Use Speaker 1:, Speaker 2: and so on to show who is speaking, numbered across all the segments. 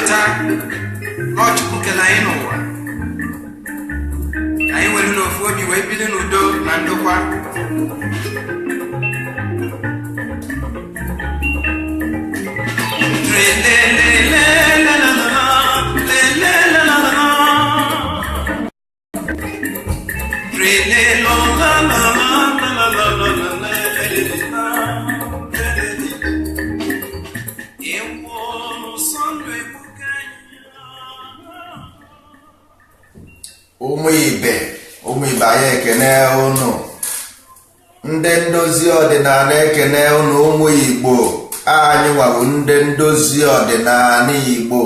Speaker 1: cheta n'ọchukwu kele anyị n'ụwa anyị nwere n'ofu obi wee bido n'udo na ndokwa.
Speaker 2: ụmụ ibe anyị ekene unu, ndị ndozi ọdịnala ekene unu. ụmụ Igbo anyị nwabụ ndị ndozi ọdịnala Igbo,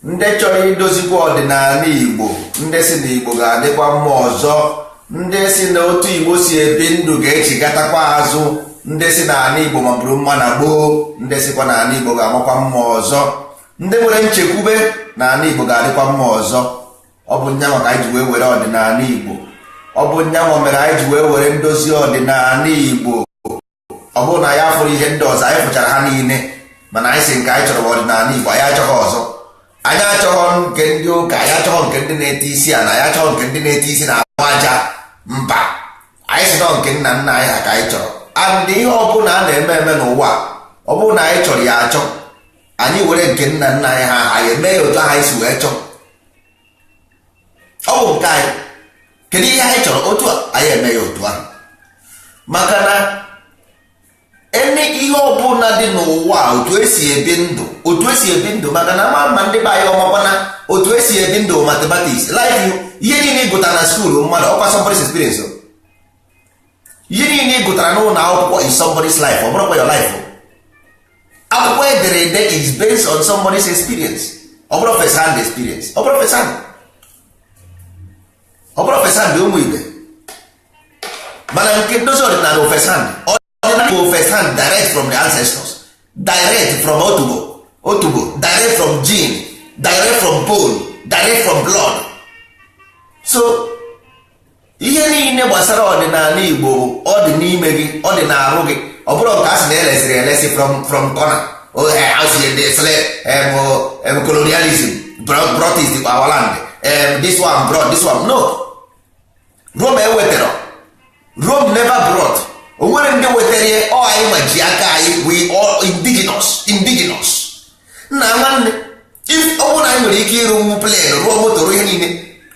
Speaker 2: ndị chọrọ idozikwa ọdịnala Igbo, ndị si na Igbo ga-adịkwa mma ọzọ, ndị si na otu Igbo si ebi ndụ ga-echigatakwa azụ, ndị si na ala Igbo mabụrụ mma na gboo, ndị sikwa na ala Igbo ga-amakwa mma ọzọ, ndị nwere nchekwube na ala Igbo ga-adịkwa mma ọzọ. Ọ bụ nyanwa ka anyị ji wee were ọdịnala Igbo, ọ bụ nyanwa mere anyị ji wee were ndozi ọdịnala Igbo. Ọ bụrụ na ya fụrụ ihe ndị ọzọ anyị fụchara ha niile, mana anyị si nke anyị chọrọ ọdịnala Igbo, anyị achọghị ọzọ. Anyị achọghọ nke ndị ụka, anyị achọghọ nke ndị na-ete isi ala, anyị achọghọ nke ndị na-ete isi na ahụ aja. Mba, anyị si nọ nke nna nna anyị ha ka anyị chọrọ. And ihe ọbụla a na-eme eme n'ụwa, ọ bụrụ na anyị chọrọ ya achọ, anyị were nke nna nna anyị ha anyị eme ya otu anyị si wee chọọ. Ọ bụ nke anyị. Kedu ihe anyị chọrọ otu a, anyị eme ya otu ahụ. Maka na ihe ọbụla dị n'ụwa otu esi ebi ndụ, maka na ma ndị be anyị ọmakwana otu esi ebi ndụ mathematics life. Ihe niile ị gụtara na skuulu mmadụ ọkwa somebody's experience. Ihe niile ị gụtara n'ụlọ akwụkwọ is somebody's life, ọ bụrụkwa your life. Akwụkwọ edere ede is based on somebody's experience, ọ bụrụ first hand experience, ọ bụrụ first hand ụmụ ibe. Mana nke ndozi ọdịnala first hand, ọdịnala first hand direct from the ancestors, direct from otubo, direct from gene, direct from bone, direct from blood. So ihe niile gbasara ọdịnala Igbo ọ dị n'ime gị, ọ dị n'arụ gị. Ọ bụrụ nke a sị na elesiri from corner. Colonialism brought it to our land. This one brought this one. No, Rome ewetara, Rome never brought. O nwere ndị wetara ihe ọ anyị ma ji aka anyị. We all indigenous. Nna nwanne, if ọ bụrụ na anyị nwere ike ịrụ nwu plen, rụọ moto, rụọ ihe niile,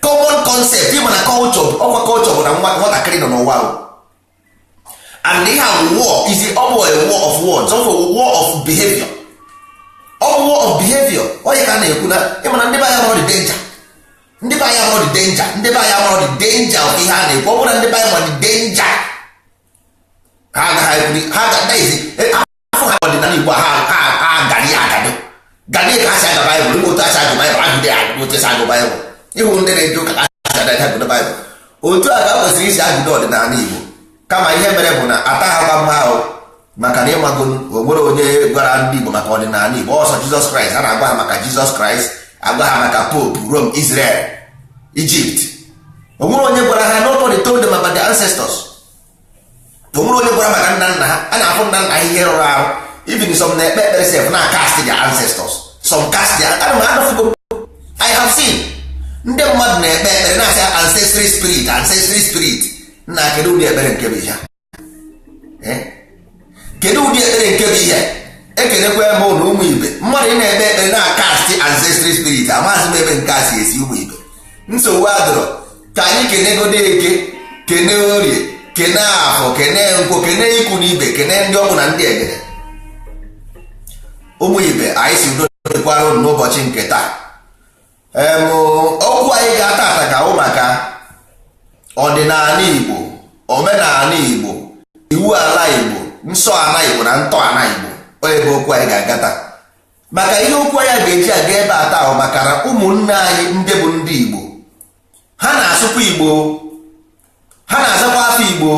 Speaker 2: common concept ịma na culture, ọkwa culture bụ na nwatakịrị nọ n'ụwa ahụ. And they have war is a war of words, also a war of behavior. War of behavior. Onye ka na-ekwu na ịma na ndị be anyị nwere danger. Ndị be anyị nwere danger. Ndị be anyị nwere danger of ihe a na-ekwu. Ọ bụrụ na ndị be anyị nwere danger, ha ga-adaghịzi afọ ha ọdịnala Igbo ha gari agado. Gadi ka asị aga Baịbụl, otu asị agụ Baịbụl, agụde agụ otu asị agụ Baịbụl. Ịhụ ndị na-eji ụka asị ada agụde Baịbụl. Otu a ka kwesịrị isi agụde ọdịnala Igbo. Kama ihe mere bụ na ataghakwa mma ahụ, maka na ịmago o nwere onye gwara ndị Igbo maka ọdịnala Igbo. Ọsọ Jizọs Kraịst, a na-agwa ha maka Jizọs Kraịst, agwa ha maka Pope, Rome, Israel, Egypt. O nwere onye gwara ha, nobody told them about the ancestors. O nwere onye gwara maka nna nna ha. A na-afụ nna nna ha ihe rụrụ arụ. Even some na-ekpe ekpere sef na cast their ancestors, some cast their I have seen ndị mmadụ na-ekpe ekpere na-asị ancestry spirit. Na kedu ụdị ekpere nke bụ ihe? Kedu ụdị ekpere nke bụ ihe? Ekenekwa ebe ụlọ ụmụ ibe, mmadụ ị na-ekpe ekpere na-akasti ancestry spirit, amaghịzi m ebe nke a si esi ụmụ ibe. Nsogbu adọrọ ka anyị kenegodo Eke, kene Orie, kene Afọ, kene Nkwọ, kene ikwu na ibe, kene ndị ọbụ na ndị egede. Ụmụ ibe, anyị si udo dịkwara ụnụ n'ụbọchị nke taa. Okwu anyị ga-ata ata ka ahụ maka ọdịnala Igbo, omenala Igbo, iwu ala Igbo, nsọ ala Igbo na ntọ ala Igbo. Ebe okwu anyị ga-agata maka ihe okwu anyị ga-eji aga ebe ata ahụ maka na ụmụnne anyị ndị bụ ndị Igbo, ha na-asụkwa Igbo, ha na-azakwa afọ Igbo,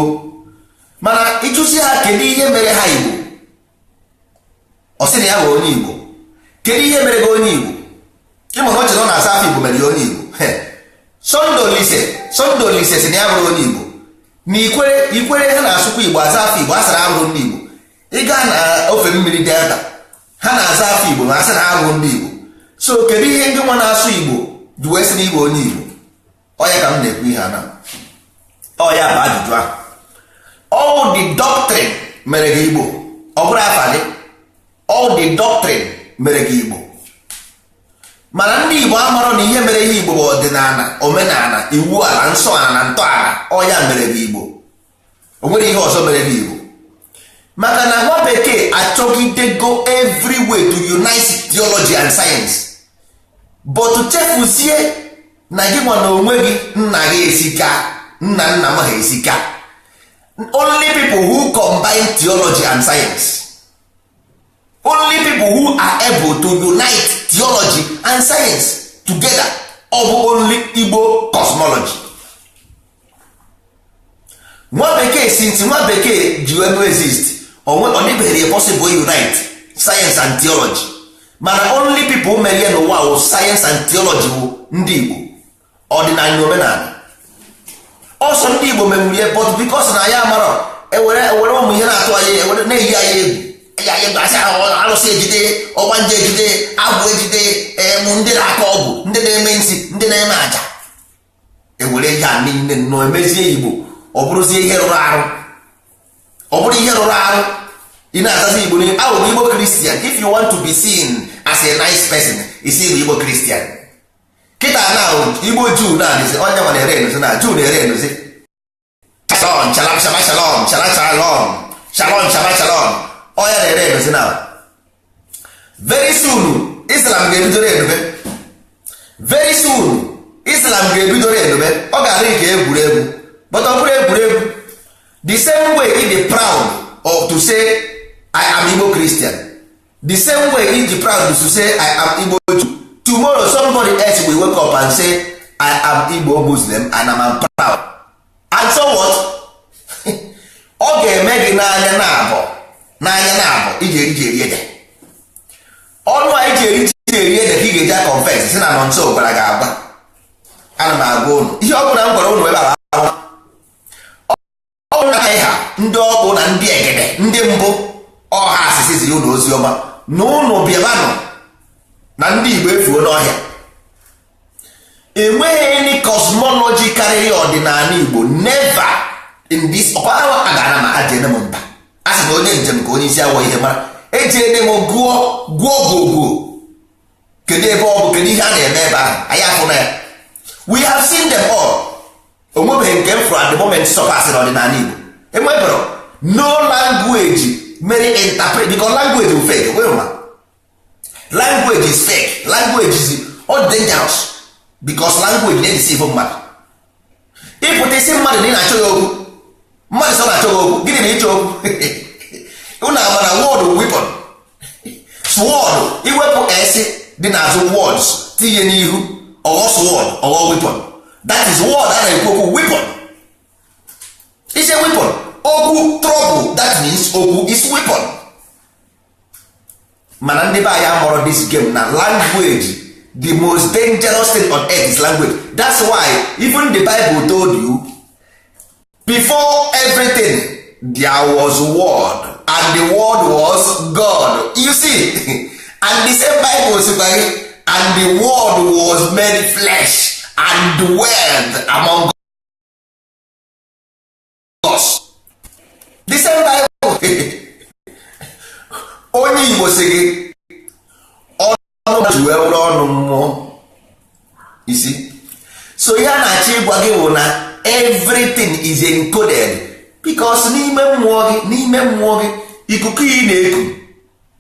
Speaker 2: mana ịchụsi ha kedu ihe mere ha Igbo. Ọ sị na ya bụ onye Igbo. Kedu ihe mere gị onye Igbo? Ịma na ọ chere ọ na-asa afọ Igbo mere ya onye Igbo. Sunday Olise si na ya bụrụ onye Igbo. Na ikwere ha na-asụkwa Igbo aza afọ Igbo, asara abụrụ ndị Igbo. Ị gaa na ofe mmiri Delta, ha na-aza afọ Igbo ma asị na abụrụ ndị Igbo. so kedu ihe ndị nwa na-asụ Igbo ji wee sị na Igbo onye Igbo? Ọya ka m na-ekwu ihe a na ọya bụ ajụjụ ahụ. All the doctrine mere gị Igbo, ọ bụrụ afa gị. All the doctrine mere gị Igbo, mana ndị Igbo amarọ na ihe mere ihe Igbo bụ ọdịnala, omenala, iwu ala, nsọ ala na ntọala. Ọya mere gị Igbo, o nwere ihe ọzọ mere gị Igbo. Maka na nwa bekee achọgidego every way to unite theology and science, but chefuzie na gị nwa na onwe gị nna gị esika, nna nna m ha esika. Only people who combine theology and science, only people who are able to unite theology and science together, ọ bụ only Igbo cosmology. Nwa bekee, since nwa bekee ji wee exist, ọ dịbeghị possible unite science and theology, mana only people mere n'ụwa wụ science and theology wụ ndị Igbo, ọdịnala omenala. Ọsọ ndị Igbo menwurie, but because na ya mara ewere ụmụ ihe na-atụ anyị, ewere na-eyi anyị egwu arụsị ejide, ọgbanje ejide, agwụ ejide, ndị na-akọ ọgwụ, ndị na-eme nsị, ndị na-eme aja, ewere ya niile nọ emezie Igbo ọ bụrụzie ihe rụrụ arụ. Ọ bụrụ ihe rụrụ arụ, ị na-azazi Igbo n'ime ahụ Igbo Christian. If you want to be seen as a nice person, isi Igbo Christian. Kịta na Igbo Jew na-adịzi onye nwa na-ere enuzi na Jew na-ere enuzi shalom shalom shalom shalom shalom shalom shalom shalom onye na-ere enuzi na. Very soon Islam ga-ebidoro enube, very soon Islam ga-ebidoro enube. Ọ ga-adị nke egwuregwu, but ọ bụrụ egwuregwu. The same way he dey proud of to say I am Igbo Christian, the same way he dey proud to say I am Igbo Jew. Tomorrow somebody else will wake up and say I am Igbo Muslim and I am proud. And so what? Ọ ga-eme gị n'anya na-abọ iji eri ede. Ọnụ a iji eri ede ka ị ga-eji a confess si na nọ nso gwara gị agwa. Ana m agwa unu ihe ọ bụla m gwara unu ebe a. Ọ na ha ndị ọkpụ na ndị egede, ndị mbụ ọha asịsị ziri unu ozi ọma na unu bịabanụ na ndị Igbo efuo n'ọhịa. Enweghị any cosmology karịrị ọdịnala Igbo, never in this. Ọkwa agara ma ajeene m mba, a sị na onye njem ka onye isi awọ ihe mara, ejeene m gwuo kedu ebe ọ bụ, kedu ihe a na-eme ebe ahụ, anyị afụ na ya. We have seen them all. Onwebeghị nke m fụrụ at the moment sọpasị n'ọdịnala Igbo. Enwebero no language mere interpret, because language is fake. Language is fake. Language is all dangerous because language na-edeceive mmadụ. Ịpụta isi mmadụ na ị na-achọ ya okwu, mmadụ sọ na-achọ ya okwu, gịnị na ịchọ okwu? Unu ama na word weapon, sword, iwepụ esi dị n'azụ words tinye n'ihu, ọghọ sword, ọghọ weapon. That is word a na-ekwu okwu, weapon. It's a weapon. Okwu trouble, that means okwu is weapon. Mana ndị be anyị amụrụ this game na language. The most dangerous thing on earth is language. That's why even the Bible told you before everything there was word and the word was God. You see, and the same Bible says, and the word was made flesh and dwelled among us. The same Bible. Onye Igbo sị gị ọnụ ji wee bụrụ ọnụ mmụọ isi. So ya na-achọ ịgwa gị bụ na everything is encoded because n'ime mmụọ gị ikuku ị na-eku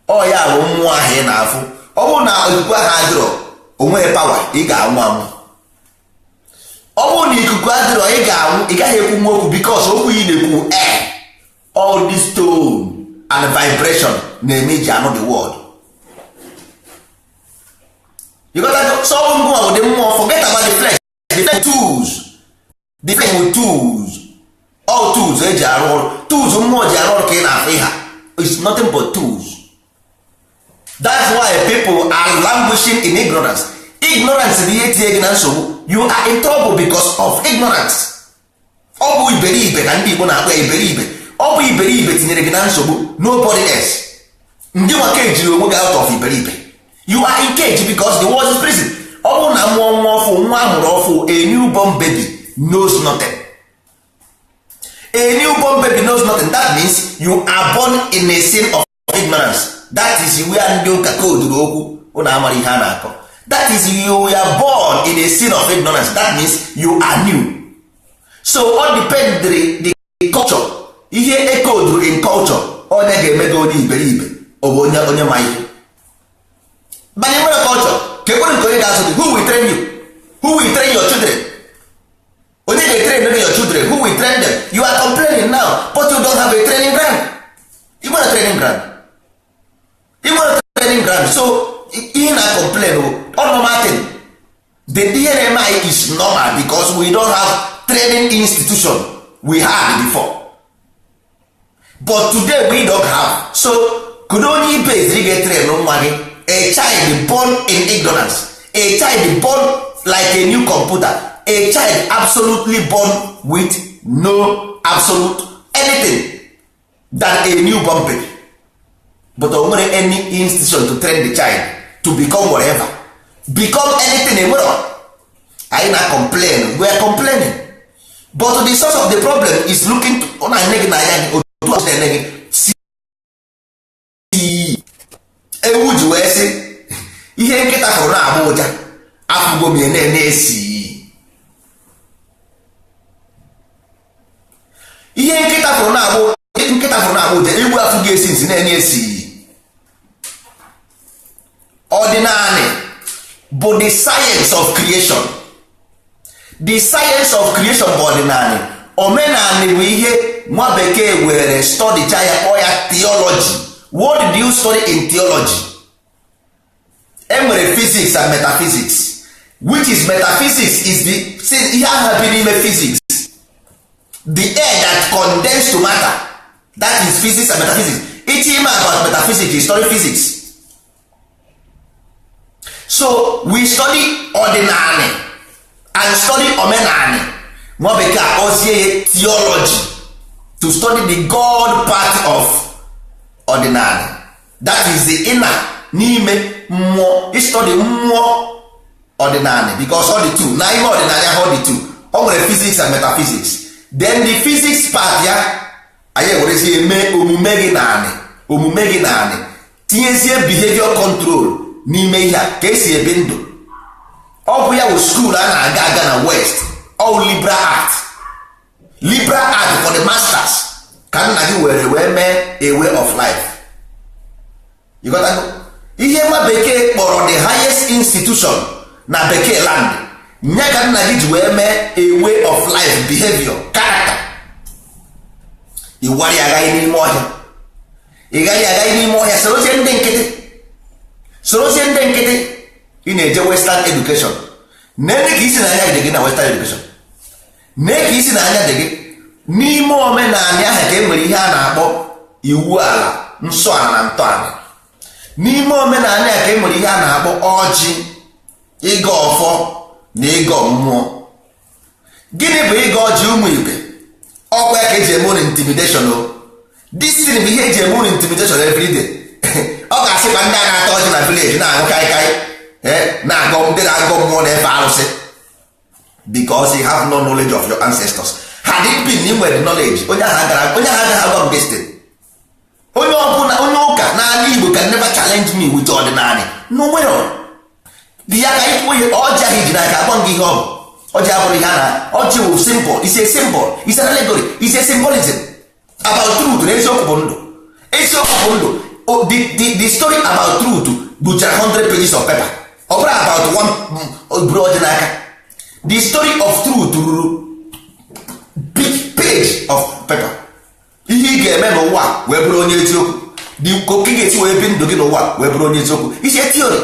Speaker 2: ọ ya bụ mmụọ ahụ ị na-afụ. Ọ bụrụ na ikuku ahụ adịrọ onweghị pawa, ị ga-anwụ anwụ. Ọ bụrụ na ikuku adịrọ ị ga-anwụ, ị gaghị ekwu nwa okwu because okwu ị na-ekwu all this tone and vibration na-eme iji anụ the word. You got that? So with the more, forget about the flesh. The tools, the thing with tools, all tools. Tools more it's nothing but tools. That's why people are languishing in ignorance. Ignorance you are in trouble because of ignorance. Ọ bụ iberibe ka ndị Igbo na-akpọ iberibe. Ọ bụ iberibe tinyere gị na nsogbu, nobody else. Ndị nwoke ejiri onwe gị out of iberibe. you are in cage because the world is prison. Ọ bụrụ na mụọ nwa ọfụ, nwa amụrụ ọfụ, a newborn baby knows nothing. A newborn baby knows nothing. That means you are born in a sin of ignorance. That is where ndị ụka koduru okwu ụnụ amara ihe a na-akọ. That is you are born in a sin of ignorance. That means you are new. So all depend the culture. Ihe ekoduru in culture onye ga-eme gị onye iberibe ọ bụ onye ma ihe. Banye nwere culture ka ekwere nke onye ga-azụ gị. Who will train you? Who will train your children? Onye ga-train your children? Who will train them? You are complaining now but you don't have a training ground. You want a training ground. You want a training ground. So ihe na complain o normal thing. The DNMI is normal because we don't have training institution we had before. But today we don't have. So could only pay get train no money. A child born in ignorance, a child born like a new computer, a child absolutely born with no absolute anything than a newborn baby. But only any institution to train the child to become whatever, become anything in world. I not complain, we are complaining. But the source of the problem is looking to ewu ji wee sị ihe nkịta fụrụ na-agba ụja afụgo m na-esi ihe nkịta fụrụ na-agba ụja egwu afụgo esi nsi na-esi ọdịnala bụ the science of creation. The science of creation bụ ọdịnala. Omenala bụ ihe nwa bekee were study ya kpọọ ya theology. What did you study in theology? Enwere physics and metaphysics. Which is metaphysics is the since ihe ahụ bi n'ime physics. The air that condensed to matter. That is physics and metaphysics. Each ime about metaphysics is study physics. So we study ordinary and study omenani. Nwa bekee akpọzie theology to study the God part of ordinary. That is the inner n'ime mmụọ. Study mmụọ ordinary because all the two na ime ordinary all the two. O nwere physics and metaphysics. Then the physics part ya anyị werezie eme omume gị naanị tinyezie behavior control n'ime ihe ka esi ebi ndụ. Ọ bụ ya wụ school a na-aga na west all liberal art for the masters ka nna gị wee mee a way of life. You got that? Ihe nwa bekee kpọrọ the highest institution na bekee land nye ka nna gị ji wee mee a way of life, behavior, character. Ị wari agaghị n'ime ọhịa, ị gaghị agaghị n'ime ọhịa sorozie ndị nkịtị ị na-eje western education. Nene ka isi n'anya dị gị na western education, nee ka isi n'anya dị gị n'ime omenala ahụ ka e nwere ihe a na-akpọ iwu ala, nsọ ala na ntọala. N'ime omenala ahụ ka e nwere ihe a na-akpọ ọjị, ịgọ ọfọ na ịgọ mmụọ. Gịnị bụ ịgọ ọjị ụmụ ibe? Ọkwa ya ka eji eme intimidation o. This thing bụ ihe eji eme intimidation every day. Ọ ga-asịkwa ndị a na-ata ọjị na village na-aṅụ kaikai na-agọ ndị na-agọ mmụọ na-efe arụsị because you have no knowledge of your ancestors. Had it been you nwere knowledge, onye ahụ agaghị agwa m destin. Onye ọbụla onye ụka n'ala Igbo can never challenge me with ordinary. No way. Di ya ka ikwu ihe ọjị ahụ iji n'aka agwa gị ihe ọ bụ. Ọjị abụrụ ihe a na ọjị wụ symbol, it's a symbol, it's an allegory, it's a symbolism about truth. Na eziokwu bụ ndụ. Eziokwu bụ ndụ. The story about truth bụchara 100 pages of paper. Ọ bụrụ about one buru ọjị n'aka. The story of truth ruru big page of paper. Ihe ị ga-eme n'ụwa wee bụrụ onye eziokwu. Ka oke ga-esi wee bi ndụ gị n'ụwa wee bụrụ onye eziokwu. It's a theory.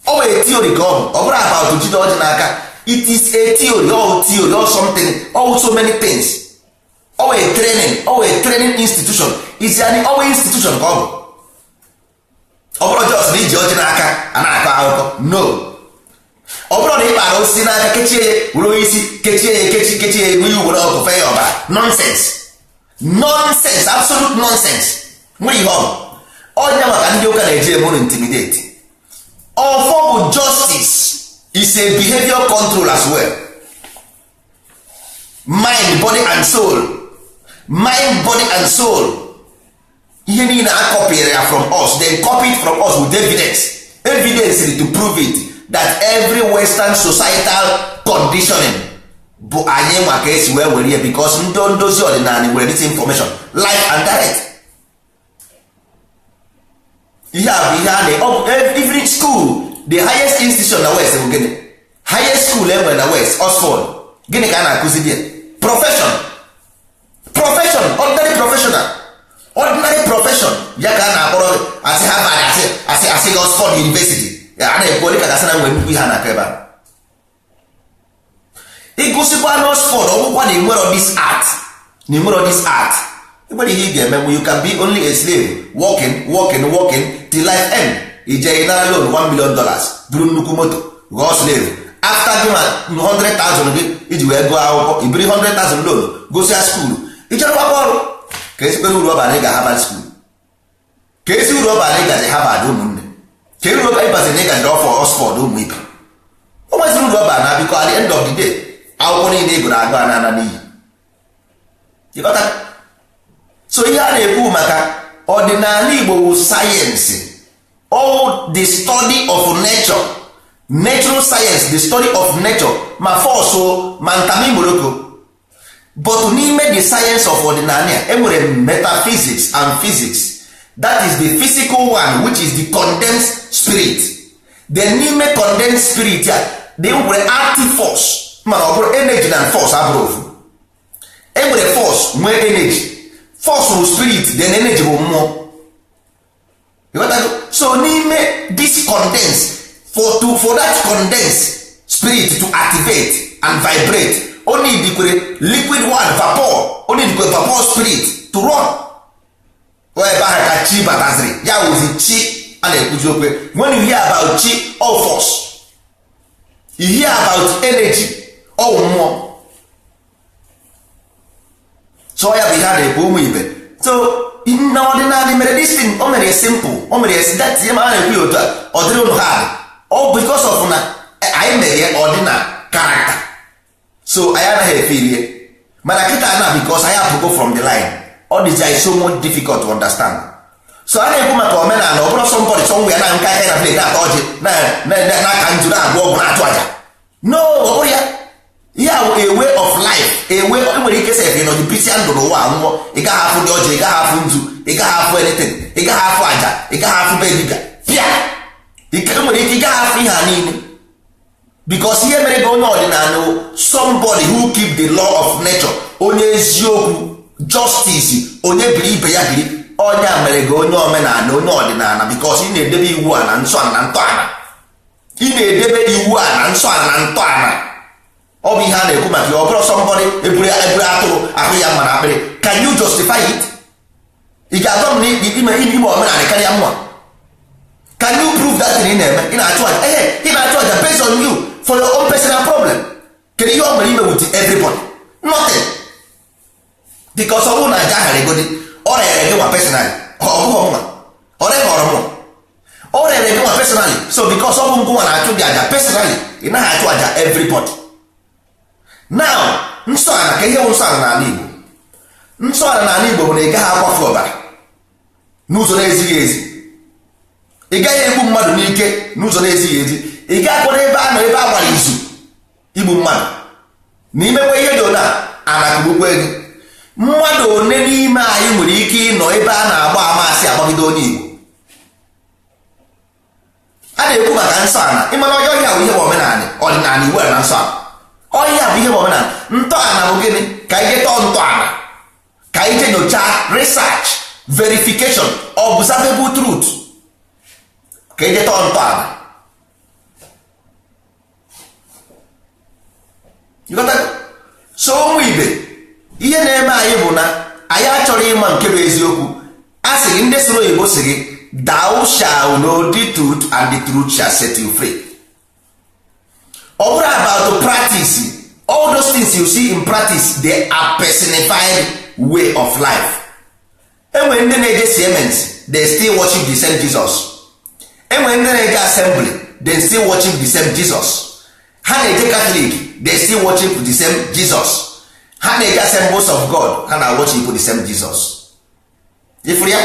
Speaker 2: Ọ bụ a theory ka ọ bụ. Ọ bụrụ about jide ọjị n'aka. It is a theory, all something, all so many things. All a training institution. It's an all institution ka ọ bụ. Ọ bụrụ just na iji ọjị n'aka a na-akọ akụkọ. No. Ọ bụrụ na ị kpara osisi n'aka kechie ya were onye isi kechie ya enwe ya were ọkụ fee ya ọbara. Nonsense, absolute nonsense. Nwere ihe ọ bụ. Onye maka ndị ụka na-eji eme intimidate. ọfọ bụ justice is a behavior control as well. Mind, body and soul. Mind, body and soul. Ihe niile a copyere ya from us, then copy it from us with evidence to prove it that every western societal conditioning bụ anyị nwa ka esi wee were ya, because ndị ndozi ọdịnala were this information live and direct. Ihe a bụ ihe a na every school, the highest institution na west bụ gịnị? Highest school enwere na west, Oxford. Gịnị ka a na-akụzi dị? Profession, ordinary profession ya ka a na-akpọrọ asị Harvard, asị Oxford University. A na-ekwu dịka gasị na nwere nnukwu ihe a na-akọ ebe a. Ịgụsịkwa na Oxford ọgwụkwa na enwero this art, nwere ihe ị ga-eme. You can be only a slave working till life end. Ije nara loan $1 million buru nnukwu moto ghọọ slave. After gị ma 100,000 gị iji wee gụọ akwụkwọ, ibiri 100,000 loan gosia skuulu, icherụkwakwa ọrụ. Ka esikwe uru ọba na ịga Harvard school, ka esi uru ọba na ịgazi Harvard ụmụnne, ka uru ọba ịbazi na ịgazi ọfọ Oxford ụmụ ibe. O nweziri uru ọba na biko at the end of the day akwụkwọ niile ịgụrụ agụ ana n'iyi. So ihe a na-ekwu maka ọdịnala Igbo wụ sayensị, all the study of nature, natural science, the study of nature, ma force ma ntami moroko. But n'ime the science of ọdịnala enwere metaphysics and physics. That is the physical one, which is the condensed spirit. Then n'ime condensed spirit ya dị nwere active force, mana ọ bụrụ energy na force abụrụ ofu. Enwere force nwee energy, force bụ spirit, then energy bụ mmụọ. So n'ime this condense, for that condensed spirit to activate and vibrate, only the liquid one, vapor, only the vapor spirit to run. Whereby ka chi bataziri, ya ozi chi a na-ekwuzi okwe. When you hear about chi or force, you hear about energy or mmụọ. So ya bụ ihe a na-ekwu ụmụ ibe. So na ọdịnala mere this thing, o mere simple, o mere that ihe ma a na-ekwu otu a, ọ dịrị ụnụ hard. All because of na anyị mere ọdịnala character. So anyị anaghị efe irie. Mana kịta na because anyị apụgo from the line. All this is so much difficult to understand. So a na-ekwu maka omenala, ọ bụrụ somebody somewhere na nka ihe na play na-ata ọjị na-aka nju na-agwọ ọgwụ na-atụ aja. No, ọ bụrụ ya. Ihe a way of life, nwere ike sef nọ dipisi ndụ n'ụwa nwụọ, ị gaghị afụ dị ọjị, ị gaghị afụ nzu, ị gaghị afụ anything, ị gaghị afụ aja, ị gaghị afụ bediga pịa. Nwere ike ị gaghị afụ ihe a niile, because ihe mere gị onye ọdịnala somebody who keep the law of nature, onye eziokwu, justice, onye biri ibe ya biri. Onye a mere gị onye omenala, onye ọdịnala, because ị na-edebe iwu a na nsọ na ntọala. Ị na-edebe iwu a na nsọ na ntọala. Ọ bụ ihe a na-ekwu maka ọ bụrụ somebody eburu atụrụ ahụ ya mara akpịrị. Can you justify it? Ị ga-atọ m na ime omenala karịa mma? Can you prove that ị na-eme? Ị na-achụ aja, ị na-achụ aja based on you for your own personal problem. Kedu ihe ọ mere ime with everybody? Nothing. Because ọ bụrụ na aja ahara egodi, ọ rere gị nwa personally, ọ bụghị ọmụma, ọ rere ọrụ mụ, ọ rere gị nwa personally. So because ọ bụ ngwa na-achụ gị aja personally, ị naghị achụ aja everybody. Now, nsọ ala ka ihe bụ nsọ ala n'ala Igbo. Nsọ ala n'ala Igbo bụ na ị gaghị akwafu ọbara n'ụzọ na-ezighị ezi. Ị gaghị egbu mmadụ n'ike n'ụzọ na-ezighị ezi. Ị gaghị akpọrọ ebe a nọ ebe a gbara izu igbu mmadụ. Na imekwa ihe dị ona anakụgbukwe gị. Mmadụ one n'ime anyị nwere ike ịnọ ebe a na-agba amasị agbagide onye Igbo. A na-ekwu maka nsọ ala. Ịmana ọjọọ ihe bụ ihe bụ omenala ọdịnala Igbo na nsọ ala. Onye a bụ ihe omenala. Ntọala bụ gịnị? Ka anyị je tọọ ntọala, ka anyị je nyochaa, research, verification, observable truth, ka anyị je tọọ ntọala. So ụmụ ibe, ihe na-eme anyị bụ na anyị achọrọ ịma nke bụ eziokwu. A sị gị, ndị soro Igbo sị gị, thou shall know the truth and the truth shall set you free. All about to practice all those things you see in practice, they are personified way of life. And when they get Siemens, they still worship the same Jesus. And when they get assembly, they still worship the same Jesus. Ha na-eje Catholic, they still worship the same Jesus. Ha na-eje Assemblies of God, ha na worship the same Jesus. Ifuru ya?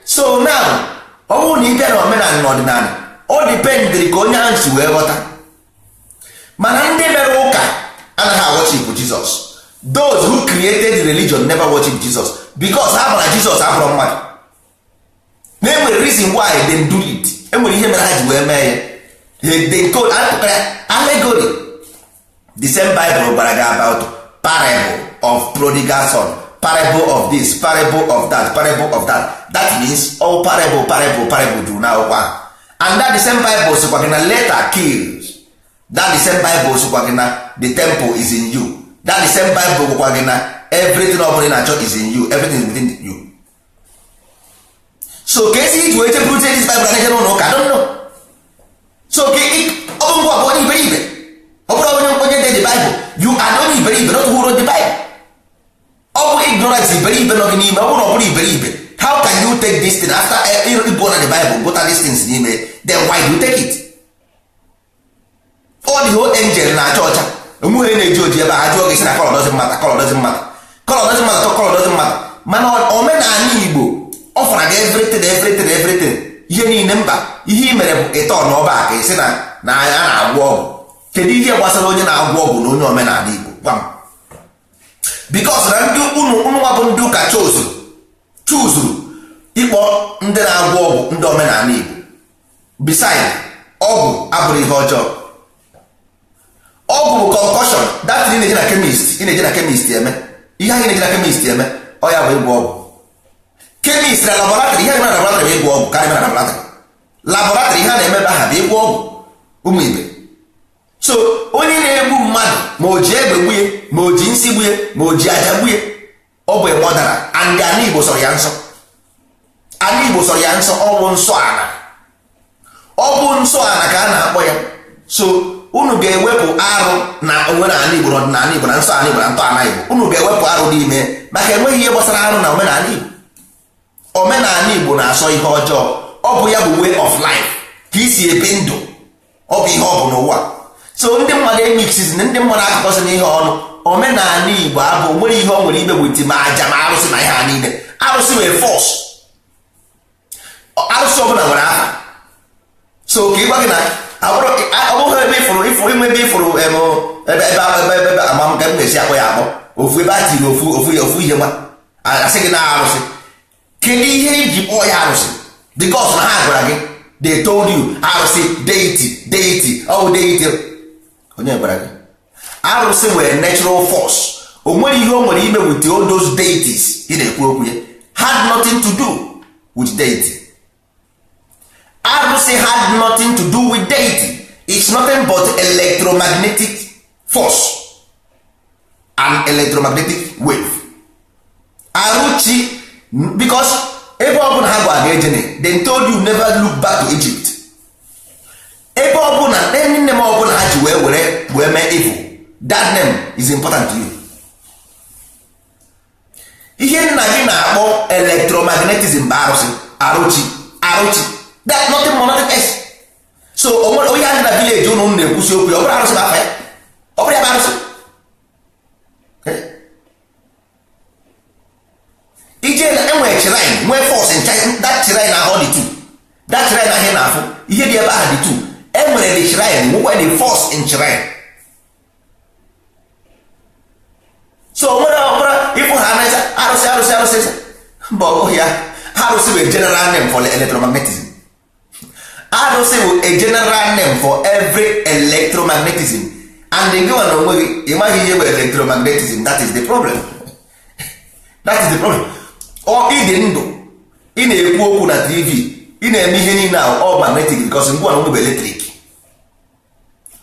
Speaker 2: So now ọ bụrụ na ị bịa na omenala na ọdịnala, ọ dipendịrị ka onye ahụ si wee ghọta. Mana ndị mere ụka anaghị worship Jesus. Those who created the religion never worship Jesus because ha mara Jesus abụrụ mmadụ. Na enwere reason why they do it. Enwere ihe mere ha ji wee mee ya. They call allegory. The same Bible gwara gị about parable of prodigal son, parable of this, parable of that, parable of that. That means all parable do now. And that the same Bible so later kills. That the same Bible so the temple is in you. That the same Bible everything of in church is in you. Everything is within you. So can you see it to this Bible? I don't know. So the Bible. You are not even not who wrote the Bible. All ignorance is very even of him. How can you take this thing after you go on the Bible, go to these things in email, then why do you take it? All the whole angel na church, color doesn't matter, color doesn't matter, color doesn't matter, color doesn't matter. Man, omenala Igbo offer everything. Ihe niile mba, ihe mere bụ ịtọ n'ọba ka isi na a na-agwọ ọgwụ. Kedu ihe gbasara onye na-agwọ ọgwụ na onye omenala Igbo? Gwa m. Because na ndị unu nwa bụ ndị ụka chuzuru ịkpọ ndị na-agwọ ọgwụ ndị omenala Igbo. Beside, ọgwụ abụrụ ihe ọjọọ. Ọgwụ bụ concussion. That ị na-eje na chemist eme. Ihe anyị na-eje na chemist eme, ọ ya bụ ịgwọ ọgwụ. Chemist na laboratory, ihe na laboratory bụ ịgwọ ọgwụ karịa na laboratory. Laboratory ihe na-emebe aha bụ ịgwọ ọgwụ ụmụ ibe. So onye na-egbu mmadụ ma o ji egbe gbuye, ma o ji nsi gbuye, ma o ji aja gbuye, ọ bụ ịmọdara. And ana Igbo sọrọ ya nsọ. Ana Igbo sọrọ ya nsọ, ọ bụ nsọ ana. Ọ bụ nsọ ana ka a na-akpọ ya. So unu ga-ewepụ arụ na onwere ana Igbo na ọdịnala Igbo na nsọ ana Igbo na ntọ ana Igbo. Unu ga-ewepụ arụ n'ime maka enweghị ihe gbasara arụ na omenala Igbo. Omenala Igbo na-asọ ihe ọjọọ. Ọ bụ ya bụ way of life ka isi ebi ndụ. Ọ bụ ihe ọ bụ n'ụwa. So ndị mmadụ emixes ndị mmadụ akụkọsị n'ihe ọnụ. Omenala Igbo abụ nwere ihe ọ nwere ime weti ma aja ma arụsị na ihe a niile. Arụsị nwere force. Arụsị ọbụla nwere aha. So ka ịgwa gị na ọ bụghị ebe ifuru ime ebe ifuru ebe amam ka m ga-esi akpọ ya akpọ ofu ebe a tiri ofu ihe nwa asị gị na arụsị. Kedu ihe iji kpọọ ya arụsị? Because na ha gwara gị, they told you arụsị deity onye gwara gị? Arụsị nwere natural force. O nwere ihe o nwere ime with all those deities ị na-ekwu okwu ya had nothing to do with deity. Arụsị had nothing to do with deity. It's nothing but electromagnetic force and electromagnetic wave. Arụchi, because ebe ọbụla ha gwa ga-ejene, they told you never look back to Egypt. Ebe ọbụla name ọbụla ha ji wee mee evil, that name is important to you. Ihe nna gị na-akpọ electromagnetism bụ arụchi. That's nothing more, nothing else. So onye ahụ na village ụnụ na-ekwusi okwu ya, ọ bụrụ arụsị n'afọ ya, ọ bụrụ ya bụ arụsị. Ije enwere shrine, nwee force in China, that shrine ahụ dị two. That shrine ahụ ị na-afụ, ihe dị ebe ahụ dị two. Enwere the shrine, nwekwa the force in shrine. So nwere ọbụla ịfụ ha anaghịza arụsị mba ọ bụghị ya. Arụsị bụ a general name for electromagnetism. Arụsị bụ a general name for every electromagnetism. And gị nwa na onwe gị ịmaghị ihe bụ electromagnetism. That is the problem. Ọ ịdị ndụ, ị na-ekwu okwu na TV, ị na-eme ihe niile ahụ all magnetic because ngwa na onwe bụ electric.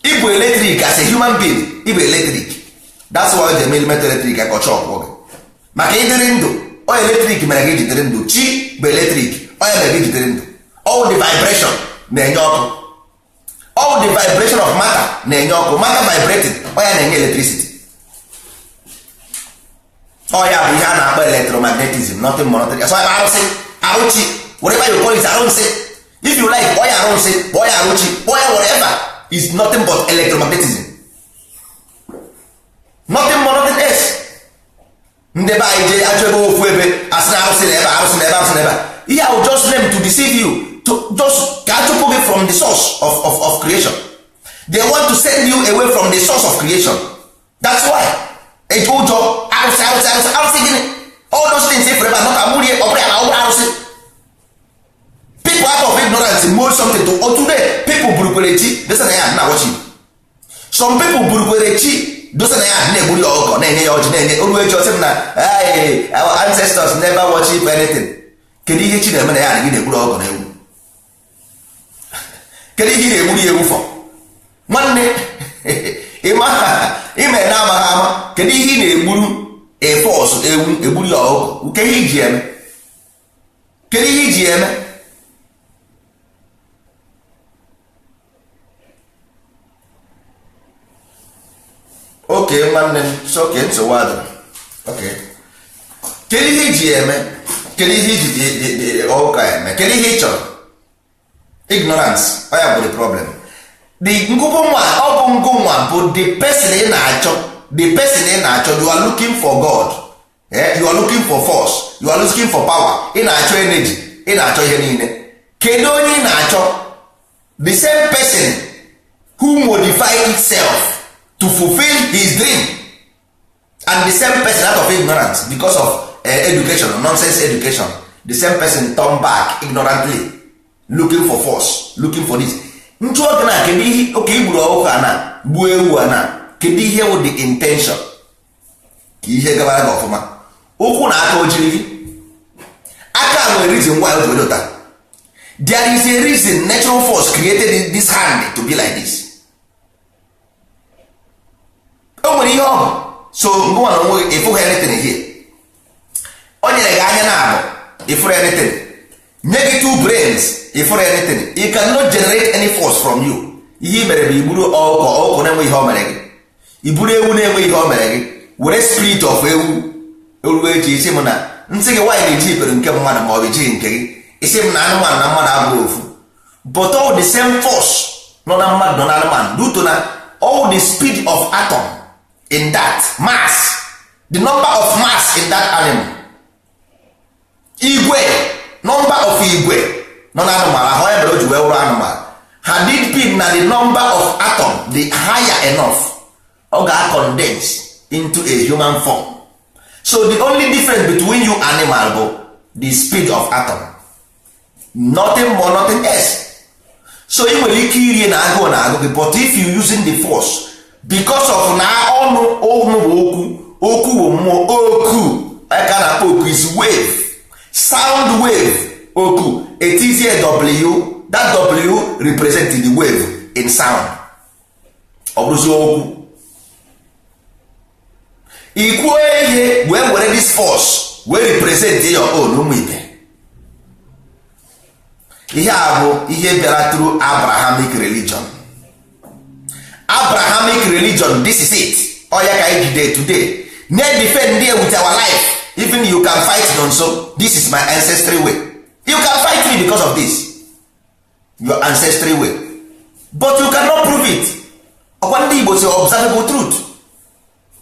Speaker 2: Ịbụ electric as a human being, ịbụ electric. That's why the element electric akọcha ọkwụ gị. Maka ịdịrị ndụ, ọ electric mere gị jidere ndụ. Chi bụ electric, ọ ya mere gị jidere ndụ. All the vibration na-enye ọkụ. All the vibration of matter na-enye ọkụ. Matter vibrating, ọ ya na-enye electricity. Ọ ya bụ ihe a na-akpọ electromagnetism, nothing more, nothing. So arụsị, arụchi, whatever you call it, arụsị. if you like kpọọ ya arụsị, kpọọ ya arụchi, kpọọ ya whatever, is nothing but electromagnetism, nothing more, nothing else. Ndị be anyị jee ajọ ebe ofu ebe asị na arụsị na ebe, arụsị na ebe, arụsị na ebe. Ihe ahụ just name to deceive you, to just ka achụpụ gị from the source of creation. They want to send you away from the source of creation. That's why eji ụjọ arụsị arụsị arụsị arụsị gịnị, all those things forever, not agbụrie ọbụla na ọbụla arụsị. People out of ignorance mold something to, or today people burukwere chi desa na ya na worship. Some people burukwere chi dosa na ya na-egburi ọkọ na-enye ya ọjị, na-enye olu eji ọsị m na our ancestors never worship anything. Kedu ihe chi na-eme na ya gị na-egburi ọkọ na ewu? Kedu ihe na-egburi ewu fọ nwanne? ime na amaghị ama. Kedu ihe ị na-egburu efọs ewu egburi ọkọ? Nke ihe iji eme? Kedu ihe iji eme? oke nwanne m soke nsogbu adịrị. Okay, kedu ihe iji eme? Kedu ihe iji ụka eme? Kedu ihe ị chọrọ? Ignorance, ọ ya bụ the problem. The ngụgụ nwa, ọ bụ ngụ nwa bụ the person ị na-achọ. The person ị na-achọ, you are looking for God, you are looking for force, you are looking for power, ị na-achọ energy, ị na-achọ ihe niile. Kedu onye ị na-achọ? The same person who modified itself to fulfill his dream, and the same person out of ignorance because of education, nonsense education, the same person turn back ignorantly looking for force, looking for this. Ntụ oge na kedu ihe oke igburu ọkụkọ na gbuo ewu na kedu ihe wụ the intention ka ihe gabara gị ọfụma. Ụkwụ na aka ojiri gị aka nwere reason why o ji taa. There is a reason natural force created this hand to be like this. O nwere ihe ọ bụ. So ngụwa na onwe ịfụghị anything here. O nyere gị anya na abụ ịfụrụ anything, nye gị two brains ịfụrụ anything. You cannot generate any force from you. Ihe mere bụ iburu ọkụ na-enwe ihe o mere gị, iburu ewu na-enwe ihe o mere gị, were spirit of ewu eji isi m na nsị gị nwaanyị na-eji ikpere nke mmadụ ma ọ bụ ejighị nke gị, isi m na anụmanụ na mmadụ abụghị ofu, but all the same force nọ na mmadụ nọ na anụmanụ due to na all the speed of atom in that mass, the number of mass in that animal, igwe, number of igwe nọ na anụmanụ ahụ ya mere o ji wee wụrụ anụmanụ. Ha did pin na the number of atom the higher enough, ọ ga-condense into a human form. So the only difference between you animal bụ the speed of atom, nothing more, nothing else. So ị nwere ike irie na agụụ na agụ gị, but if you using the force, because of na ọnụ bụ okwu bụ mmụọ, oku aka na oku is wave, sound wave. Oku etizie W, that W represent the wave in sound. Ọ bụrụzi okwu ikwuo ihe wee were this force wee represent your own ụmụ ibe. Ihe a bụ ihe bịara through Abrahamic religion. Abrahamic religion, this is it. Oya ka anyị jide today na defend there with our life. Even you can fight nonso, this is my ancestry way. You can fight me because of this, your ancestry way, but you cannot prove it. Ọkwa ndị Igbo say observable truth,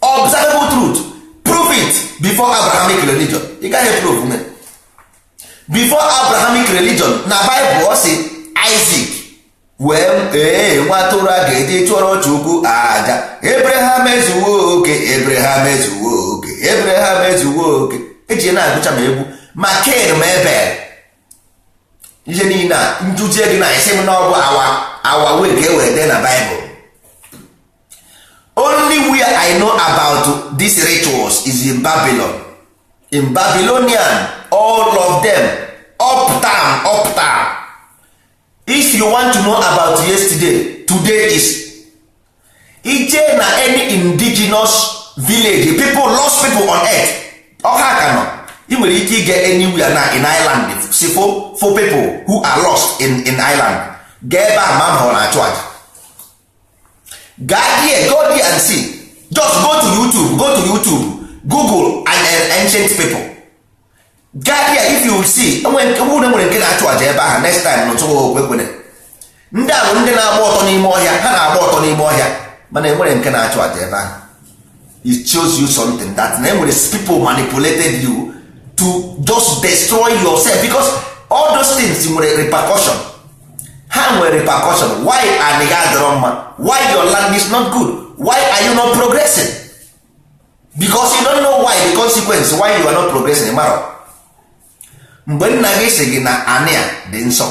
Speaker 2: observable truth, prove it before Abrahamic religion. You can't prove me. Before Abrahamic religion na Bible say Isaac wee nwa atụrụ a ga-eji chụọrọ Chukwu aja. Abraham ezuwo oke, Abraham ezuwo oke, Abraham ezuwo oke. Eji na-agụcha ma egwu ma Cain ma Abel. Ihe niile a njuzie gị na isi m na ọ bụ awa wee ka e were na Bible. Only where I know about these rituals is in Babylon. In Babylonian, all of them uptown. If you want to know about yesterday, today is ije na any indigenous village, people, lost people on earth. Ọha ka nọ. Ị nwere ike ige anywhere na in Ireland, see for people who are lost in Ireland. Ga ebe a ma m hụrụ achụ aja. Go there and see. Just go to YouTube, Google and ancient people. gadia if you see nwere nke na-achụ aja ebe ahụ next time n'ụtụrụ okwekwere ndị a bụ ndị na-agba ọtọ n'ime ọhịa ha na-agba ọtọ n'ime ọhịa mana enwere nke na-achụ aja ebe ahụ it shows you something that na enwere people manipulated you to just destroy yourself because all those things nwere repercussion ha nwere repercussion why and ga adịrọ mma why your land is not good why are you not progressing because you don't know why the consequence why you are not progressing mara mgbe nna gị sị gị na anị a dị nsọ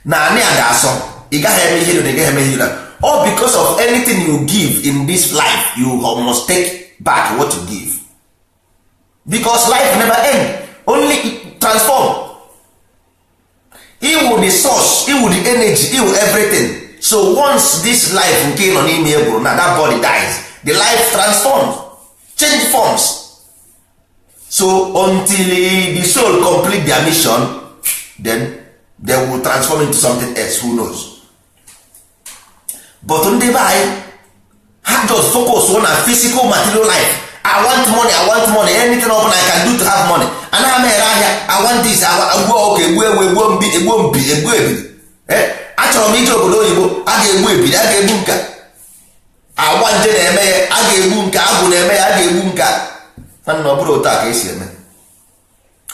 Speaker 2: na anị a ga-asọ ị gaghị eme ihe na ị gaghị eme ihe all because of anything you give in this life you must take back what you give because life never end only transform. He will the source, he will the energy, he will everything. So once this life nke nọ n'ime eburu na that body dies, the life transforms, change forms. So until the soul complete their mission, then they will transform into something else, who knows. But on the by, I just focus on a physical material life. I want money, anything open I can do to have money. And I'm here, I want this, I go okay, it won't be a good. Achọrọ m ije obodo oyibo, a ga-egbu ebili, a ga-egbu nka. Agwa nje na-eme ya, a ga-egbu nka, agwụ na-eme ya, a ga-egbu nka. Mana ọ bụrụ otu a ka esi eme.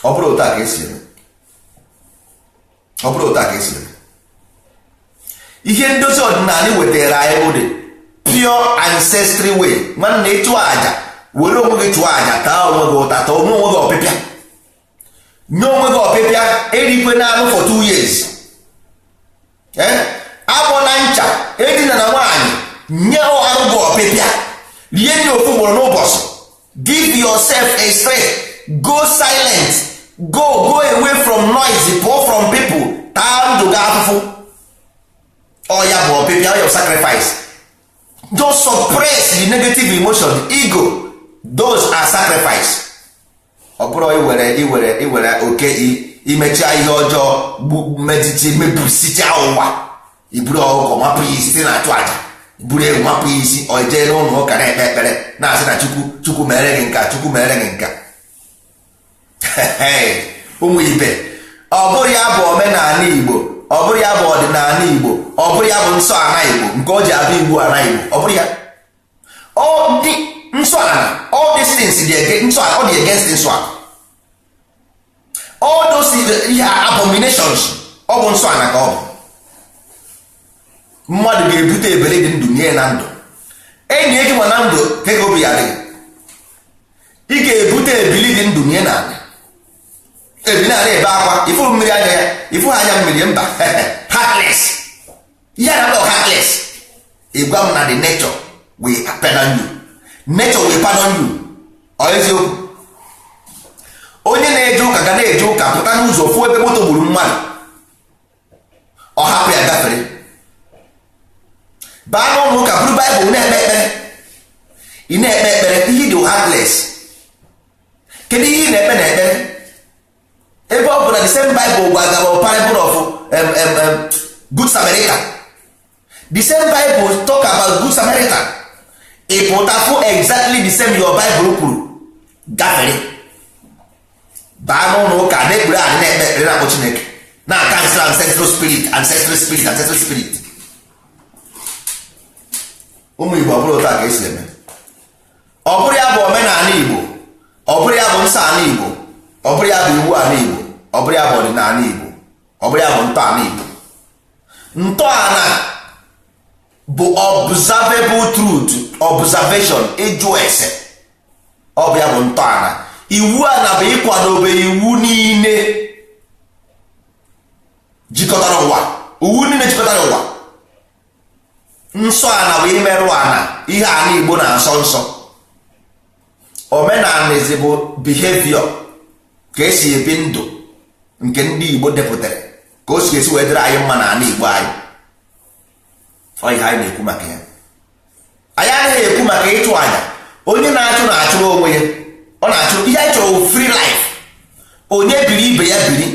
Speaker 2: Ọ bụrụ otu a ka esi eme. Ọ bụrụ otu a ka esi eme. Ihe ndozi ọdịnala wetara anyị bụ the pure ancestry way. Nwanne ịchụ aja were onwe gị chụọ aja taa onwe gị ụta taa onwe gị ọpịpịa nye onwe gị ọpịpịa erikwe na anụ for 2 years agbọ na ncha edina na nwaanyị nye arụ gị ọpịpịa rie nri ofu ugboro n'ụbọchị give yourself a stress go silent go away from noise pụọ from people taa ndụ gị afụfụ ọ ya bụ ọpịpịa your sacrifice just suppress the negative emotion ego. Those are sacrifice. Ọ bụrụ iwere oke imecha ihe ọjọọ metiti mebusichaa ụwa iburu ọkụkọ mapụ ya isi na achụ aja iburu ewu mapụ ya isi ọ jee n'ụlọ ụka na-ekpe ekpere na-asị na chukwu mere gị nka chukwu mere gị nka ụmụ ibe ọ bụrụ ya bụ omenala Igbo ọ bụrụ ya bụ ọdịnala Igbo ọ bụrụ ya bụ nsọ ana Igbo nke o ji abịa Igbo ana Igbo ọ bụrụ ya nsọ ana all these things ọ dị against nsọ ana all those abominations ọ bụ nsọ ana ka ọ bụ mmadụ ga-ebute ebere dị ndụ nye na ndụ enyi gị nwa na ndụ ka ego obi ya dị ị ga-ebute ebili dị ndụ nye na ebili na ebe akwa ifu mmiri anya ya ifu anya mmiri mba heartless ihe na bụ heartless ịgwa m na the nature will pardon you nature will pardon you ọ eziokwu onye na-eje ụka ga na-eje ụka pụta n'ụzọ fụ ebe moto gburu mmadụ ọ hapụ ya gafere baa n'ụlọ ụka bụrụ baịbụl na-ekpe ekpere ị na-ekpe ekpere ihe dị heartless kedu ihe ị na-ekpe na ekpere ebe ọ bụ na the same Bible gwagara parable of Good Samaritan the same Bible talk about Good Samaritan ị pụta fụ exactly the same your Bible kwuru gafere baa n'ụlọ ụka na-ekpere adị na-ekpe ekpere na-akpọ Chineke na cancel ancestral spirit ụmụ Igbo ọ bụrụ otu a ka esi eme ọ bụrụ ya bụ omenala Igbo ọ bụrụ ya bụ nsọ ala Igbo ọ bụrụ ya bụ iwu ala Igbo ọ bụrụ ya bụ ọdịnala Igbo ọ bụrụ ya bụ ntọala Igbo ntọala bụ observable truth observation ịjụ ese ọ bụ ya bụ ntọala iwu ala bụ ịkwadobe iwu niile jikọtara ụwa iwu niile jikọtara ụwa nsọ ala bụ imerụ ala ihe ala Igbo na-asọ nsọ omenala ezi bụ behavior ka esi ebi ndụ nke ndị Igbo depụtara ka o si esi wee dịrị anyị mma na ala Igbo anyị ọ ihe anyị na-ekwu maka ya anyị anaghị ekwu maka ịchụ aja onye na-achụrụ onwe ya ọ na-achụ ihe anyị chọrọ free life onye biri ibe ya biri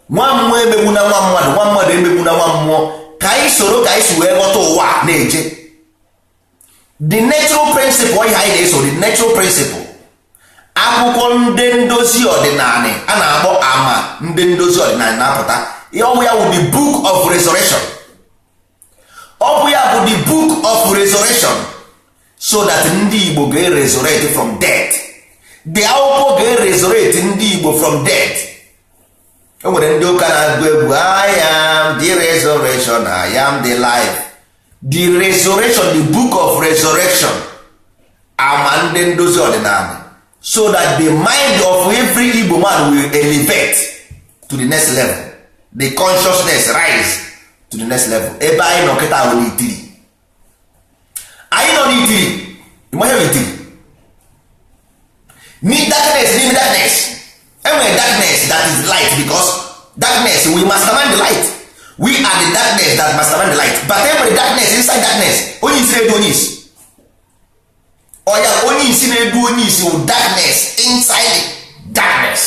Speaker 2: nwa mmụọ emegbu na nwa mmadụ nwa mmadụ emegbu na nwa mmụọ ka anyị soro ka anyị si wee ghọta ụwa na-eje the natural principle ihe anyị na-eso the natural principle akwụkwọ ndị ndozi ọdịnala a na-akpọ ama ndị ndozi ọdịnala na-apụta ọ ya bụ the book of resurrection. Ọ bụ ya bụ the book of resurrection, so that ndị Igbo ga-resurrect from death. The akwụkwọ ga-resurrect ndị Igbo from death. O nwere ndị ụka na-agụ egwu I am the resurrection, I am the life. The resurrection, the book of resurrection, ama ndị ndozi ọdịnala, so that the mind of every Igbo man will elevate to the next level. The consciousness rise to the next level. Ebe anyị nọ kịta bụ n'itiri. Anyị nọ n'itiri. Ịmanye n'itiri. Need darkness, need darkness. Enwere darkness that is light, because darkness, we mastermind the light. We are the darkness that mastermind the light. But enwere darkness inside darkness. Onye isi na-edu onye isi. Oya onye isi na-edu onye isi wụ darkness inside darkness.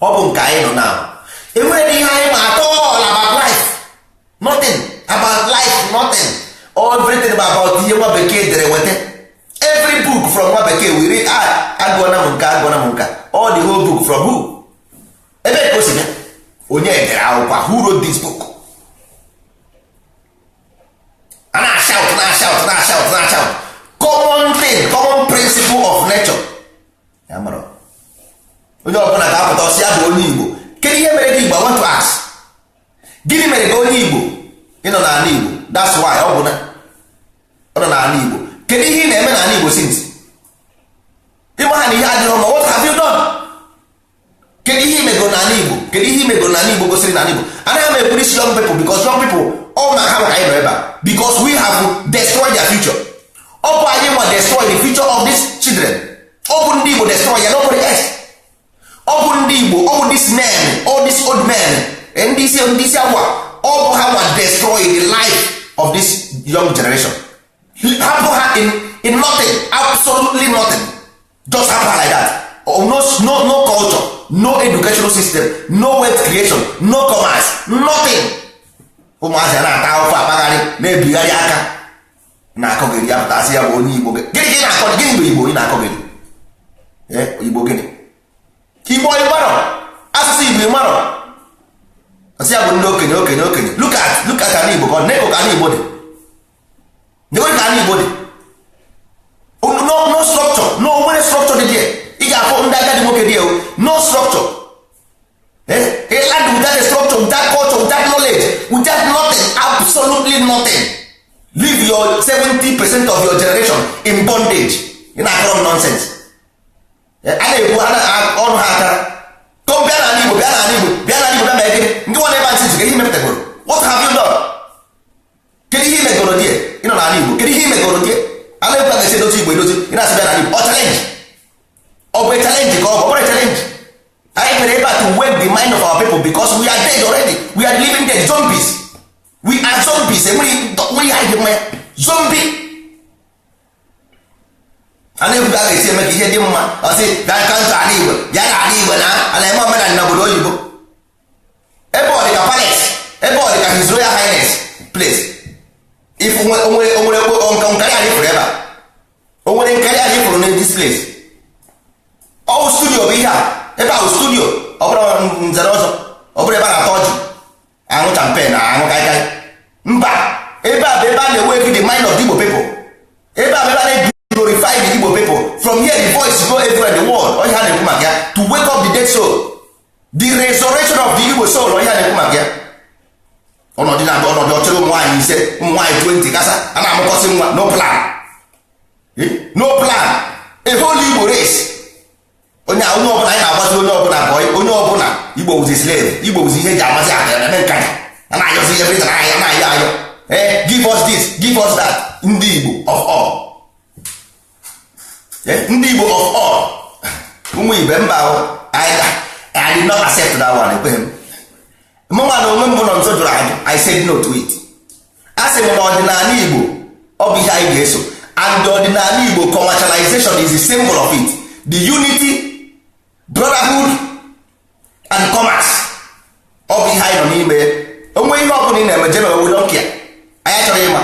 Speaker 2: Ọ bụ nke anyị nọ now. Enwere ihe anyị ma at all about life. Nothing about life, nothing. Everything about ihe nwa bekee dere wete. Every book from nwa bekee we read, agụọna m nka. All the whole book from who? Ebe ka o si bịa? Onye dere akwụkwọ? Who wrote this book? A na-shout. Common thing, common principle of nature. Ya mara. Onye ọbụla ga-apụta ọsị ya bụ onye Igbo. Kedu ihe mere gị Igbo? I want to ask. Gịnị mere gị onye Igbo? Ị nọ n'ala Igbo. That's why ọ bụ na ọ nọ n'ala Igbo. Kedu ihe ị na-eme n'ala Igbo since? Ịgba ha na ihe adịghị mma. What have you done? Kedu ihe imegoro n'ala Igbo? Kedu ihe imegoro n'ala Igbo gosiri n'ala Igbo? Anaghị m ekwurisi young people, because young people all na ha maka anyị nọ ebe a, because we have destroyed their future. Ọ bụ anyị nwa destroy the future of these children. Ọ bụ ndị Igbo destroy ya, nobody else. Ọ bụ ndị Igbo, ọ bụ these men, all these old men, ndị isi agwa, ọ bụ ha nwa destroy the life of this young generation. Hapụ ha in nothing, absolutely nothing. Just happen like that. No culture, no educational system, no wealth creation, no commerce, nothing. Ụmụazị a na-ata ahụhụ akpagharị na-ebigharị aka na-akọgịrị ya pụtasị ya bụ onye Igbo. Gịnị na-akọ? Gịnị bụ Igbo ị na-akọgịrị? Igbo gịnị? Igbo ịmarọ? Asụsụ Igbo ịmarọ? Asị ya bụ ndị okenye. Look at ala Igbo ka neko ka ala Igbo dị. Nekwe ka ala Igbo dị. No structure, no nwere structure dị dị. Ị ga-afọ ndị agadi nwoke dị ewu. No structure. A land without a structure, without culture, without knowledge, without nothing, absolutely nothing. Leave your 70% of your generation in bondage. In a crowd nonsense. A na-ekwu ọnụ ha akara. Come bịa n'ala Igbo, bịa ma ege. Ndị nwa na-ebe ntị ka ihe mepụtagoro. What have you done? Kedu ihe imegoro die? Ị nọ n'ala Igbo. Kedu ihe imegoro die? A na-ekwu ga-esi edozi Igbo edozi. Ị na-asị bịa n'ala Igbo. Ọ challenge. Ọ bụ challenge ka ọ bụrụ challenge. I were able to wake the mind of our people, because we are dead already. We are living dead zombies. We are zombies. We are zombie. A na-ekwu ga ga-esi eme ka ihe dị mma. Ọ sị gaa kansụ ala Igbo, ya na ala Igbo na ala eme omenala n'obodo oyibo. Ebe ọ dị ka palace, ebe ọ dị ka His Royal Highness place. If onwere nkarị anyị fụrụ ebe a, o nwere nkarị anyị fụrụ na this place. Ọ studio bụ ihe a. Ebe ahụ studio, ọ bụrụ nzere ọzọ, ọ bụrụ ebe a na-atọ ọjị, aṅụ champen na aṅụ kaikai. Mba, ebe a bụ ebe a na-eweki the mind of the Igbo people. Ebe a bụ ebe a na-glorify the Igbo people. From here the voice go everywhere in the world. Onye ha na-ekwu maka ya, to wake up the dead soul. The resurrection of the Igbo soul, onye ha na-ekwu maka ya. Ọnọdụ ọchịrị ụmụ nwaanyị ise, ụmụ nwaanyị 20 kasa, a na-amụkọsị nwa, no plan. No plan. A whole Igbo race. Onye ọbụla anyị na-agbazi onye ọbụla bụ onye ọbụla Igbo wụzi slave. Igbo wụzi ihe eji amasị aka eme nkaja. A na-ayọzi everything a na-ayọ. Give us this, give us that. Ndị Igbo of all. Ndị Igbo of all. Ụmụ Igbo mba ahụ, I did not accept that one. Ekweghị m. Mụnwa na onwe mbụ nọ nso jụrụ ajụ, I said no to it. A sị m na ọdịnala Igbo ọ bụ ihe anyị ga-eso. And the ọdịnala Igbo commercialization is the symbol of it. The unity, brotherhood and commerce. Ọ bụ ihe anyị nọ n'ime. Onwe ihe ọ bụla ị na-eme jeme we don't care. Anyị chọrọ ịma.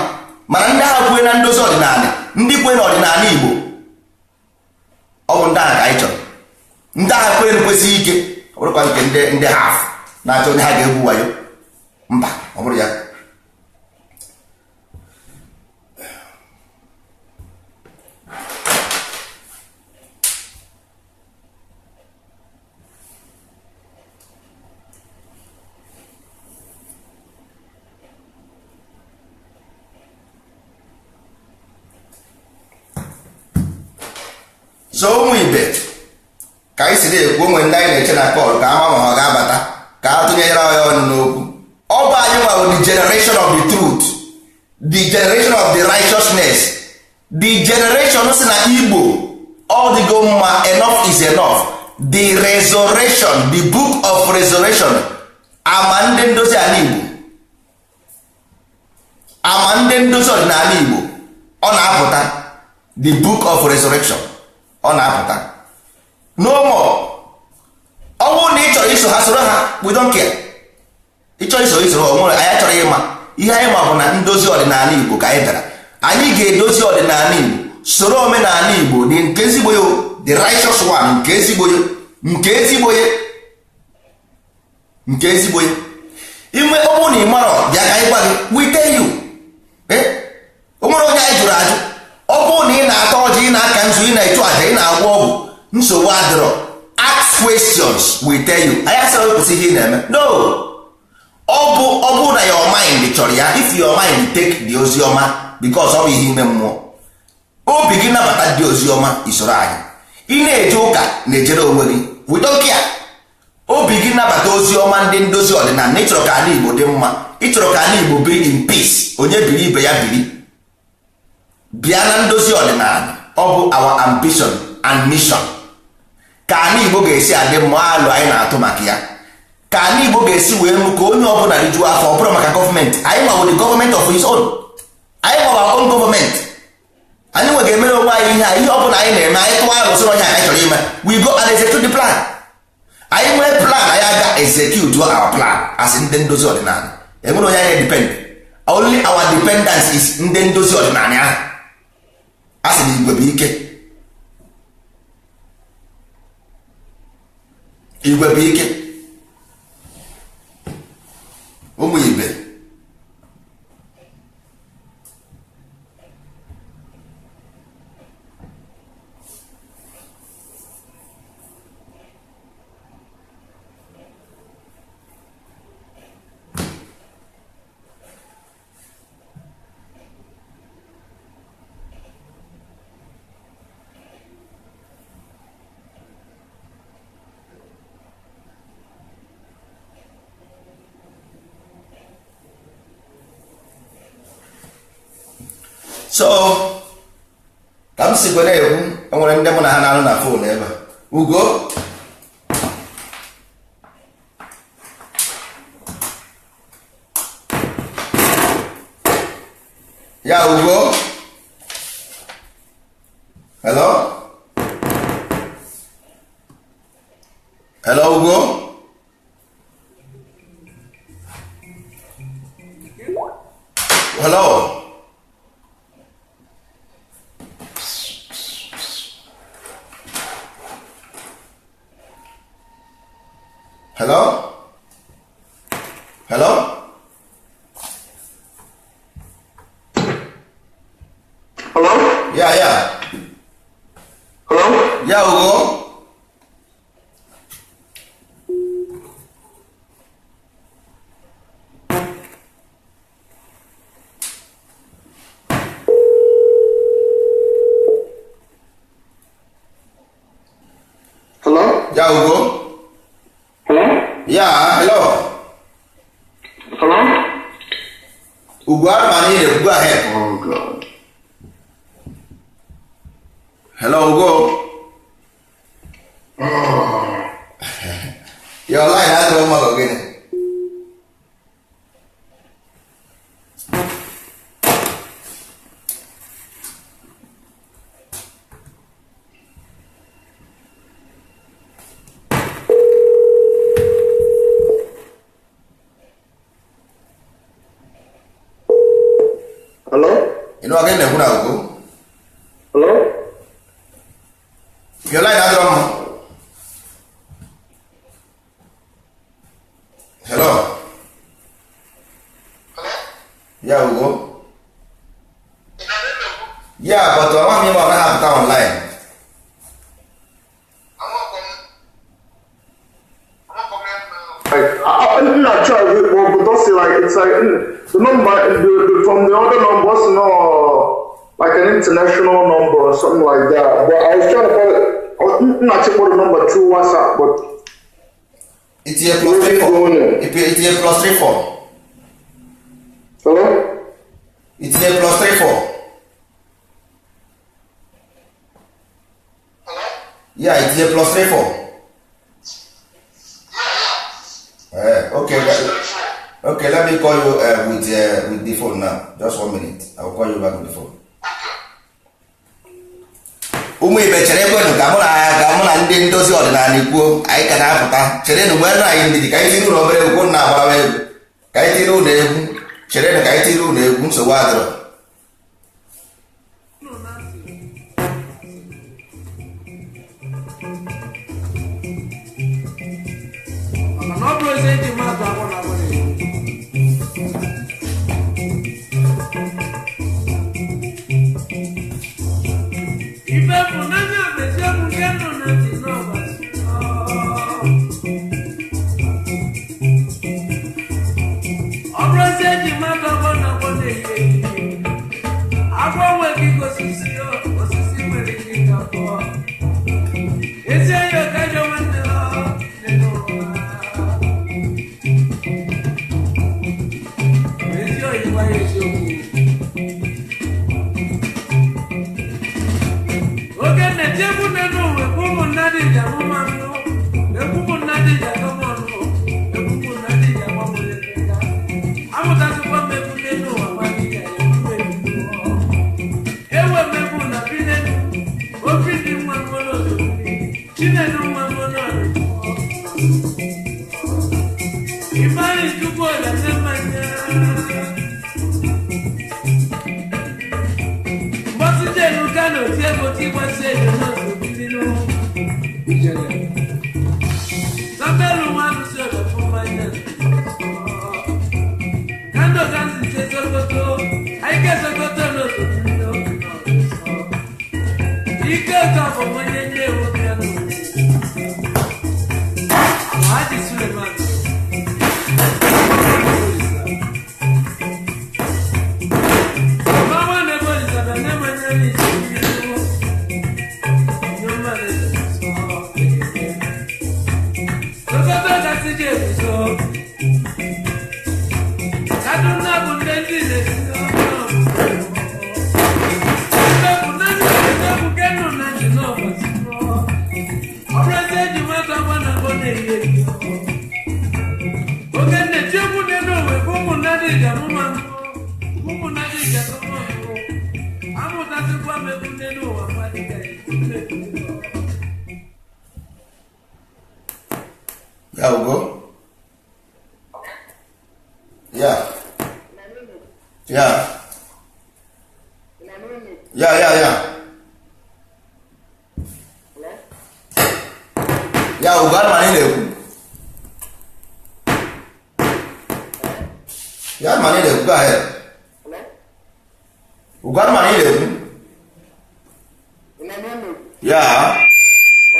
Speaker 2: Mana ndị agha kwue na ndozi ọdịnala, ndị kwue na ọdịnala Igbo, ọ bụ ndị agha ka anyị chọrọ. ndị agha kwere kwesịghị ike, ọ bụrụkwa nke ndị haf na-achọ onye ha ga-egwu wayo. Mba, ọ bụrụ ya. So ụmụ ibe, ka anyị si na-ekwu onwe ndị anyị na-eche na kọl ka ama ma ha ga-abata ka a tụnyere ya ọnụ n'okwu. Ọ bụ anyị nwa the generation of the truth, the generation of the righteousness, the generation si na Igbo all dịgo mma, enough is enough. The resurrection, the book of resurrection, ama ndị ndozi ala Igbo, ama ndị ndozi ọdịnala Igbo, ọ na-apụta. The book of resurrection ọ na-apụta. No more. Ọ bụrụ na ị chọrọ iso ha, soro ha, we don't care. Ị chọrọ iso ha, onwere anyị chọrọ ịma. Ihe anyị ma bụ na ndozi ọdịnala Igbo ka anyị bịara. Anyị ga-edozi ọdịnala Igbo, soro omenala Igbo, dị nke ezigbo ya, the righteous one, nke ezigbo ya, nke ezigbo ya, nke ezigbo ya. Ime ọ bụrụ na ị mara, bịa ka anyị gwa gị, we tell you. O nwere onye anyị jụrụ ajụ. Ọ bụrụ na ị na-ata ọjị, ị na-aka nzu, ị na-echu aja, ị na-agwọ ọgwụ, nsogbu adịrọ. Ask questions, we tell you. Anyị asịrị kwụsị ihe ị na-eme. No. Ọ bụ na your mind chọrọ ya, if your mind take the oziọma, because ọ bụ ihe ime mmụọ, obi gị nabata dị oziọma, isoro anyị. Ị na-eje ụka na-ejere onwe gị, we don't care. Obi gị nabata oziọma ndị ndozi ọdịnala, na ịchọrọ ka ala Igbo dị mma, ịchọrọ ka ala Igbo biri in peace, onye biri ibe ya biri. Bịa na ndozi ọdịnala, ọ bụ our ambition and mission. Ka ala Igbo ga-esi adị mma, alụ anyị na-atụ maka ya. Ka ala Igbo ga-esi wee mụ ka onye ọbụla rijuo afọ, ọ bụrụ maka gọọmenti. Anyị nwawo the government of his own. Anyị nwawo our own government. Anyị nwe ga-emere onwe anyị ihe ọbụla anyị na-eme, anyị tụwa alụ soro onye anyị chọrọ ime, we go and execute the plan. Anyị nwee plan, anyị aga execute our plan as ndị ndozi ọdịnala. Enwere onye anyị depend. Only our dependence is ndị ndozi ọdịnala ahụ. A sị na igwe bụ ike. Igwe bụ ike. Ụmụ ibe, so ka m sikwa na-ekwu, enwere ndị mụ na ha na-anụ na fon ebe a. Ugo, ya Ugo, hello, hello Ugo, hello. Hello? Hello?
Speaker 3: Hello?
Speaker 2: Yeah.
Speaker 3: Hello?
Speaker 2: Yeah, Ugo?
Speaker 3: Hello?
Speaker 2: Yeah, Ugo?
Speaker 3: Hello?
Speaker 2: Yeah, hello.
Speaker 3: Hello?
Speaker 2: Ugo Armani, go ahead.
Speaker 3: Oh God.
Speaker 2: Hello, Ugo. Your line has no more again.
Speaker 3: Hello?
Speaker 2: You know again, Ugo?
Speaker 3: Hello?
Speaker 2: Your line has no more. Yeah, we go. Yeah, but I want me to have that online.
Speaker 3: I'm not sure if it was, but also like it's like the number from the other numbers, like an international number or something like that. But I was trying to call it. I'm not sure what the number through WhatsApp, but
Speaker 2: it's a +34. It's a +34.
Speaker 3: Hello?
Speaker 2: It's a +34.
Speaker 3: Hello?
Speaker 2: Yeah, it's a +34. Okay. Okay, let me call you with the phone now. Just 1 minute. I'll call you back with the phone. Ụmụ ibe chere ekwenụ ka mụ na ndị ndozi ọdịnala kwuo anyị ka na-apụta cherenụ mgbe anyị ndidi ka anyị tiri ụlọ obere egwu na-agbara egwu ka anyị tiri ụlọ egwu cherenụ ka anyị tiri ụlọ egwu nsogbu adịrọ Yeah, we'll go. Yeah. Yeah. Yeah, we got money there. Yeah, money there. Go ahead. We got money there. Yeah.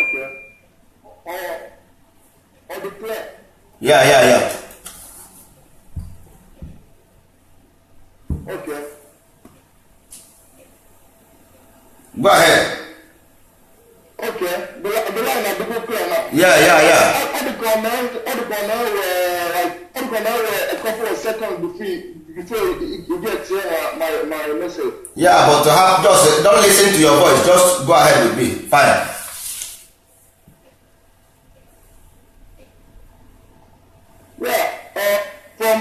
Speaker 3: Okay. On the play.
Speaker 2: Yeah.
Speaker 3: Okay.
Speaker 2: Go ahead.
Speaker 3: Okay. The line of the book now.
Speaker 2: Yeah.
Speaker 3: All the comment were a couple of seconds before you get my message.
Speaker 2: Yeah, but to have just don't listen to your voice. Just go ahead with me. Fine.
Speaker 3: Yeah. From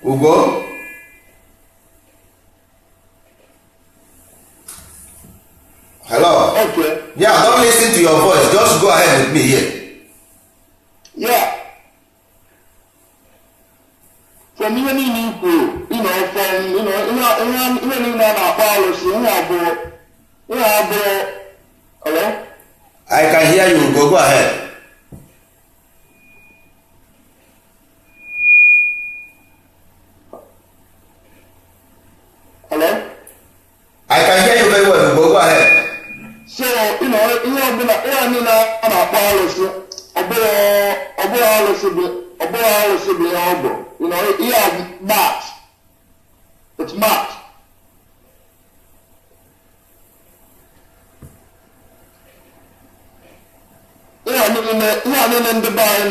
Speaker 2: Ugo. Hello.
Speaker 3: okay.
Speaker 2: Yeah, don't listen to your voice. Just go ahead with me here.
Speaker 3: Yeah. From even in from even in our policy, hello?
Speaker 2: I can hear you. Go ahead.
Speaker 3: ihe ọbụla ihe niile a na-akpọ alụsị ọ bụrụ alụsị bụ ihe ọ bụ ihe a mat it's mat ihe a niile ndị be anyị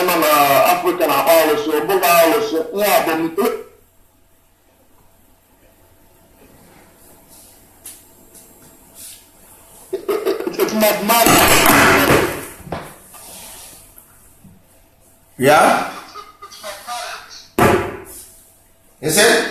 Speaker 3: nọ na Afrịka na-akpọ alụsị ọ bụghị alụsị ihe a bụ it's mathematics.
Speaker 2: Yeah? Is it?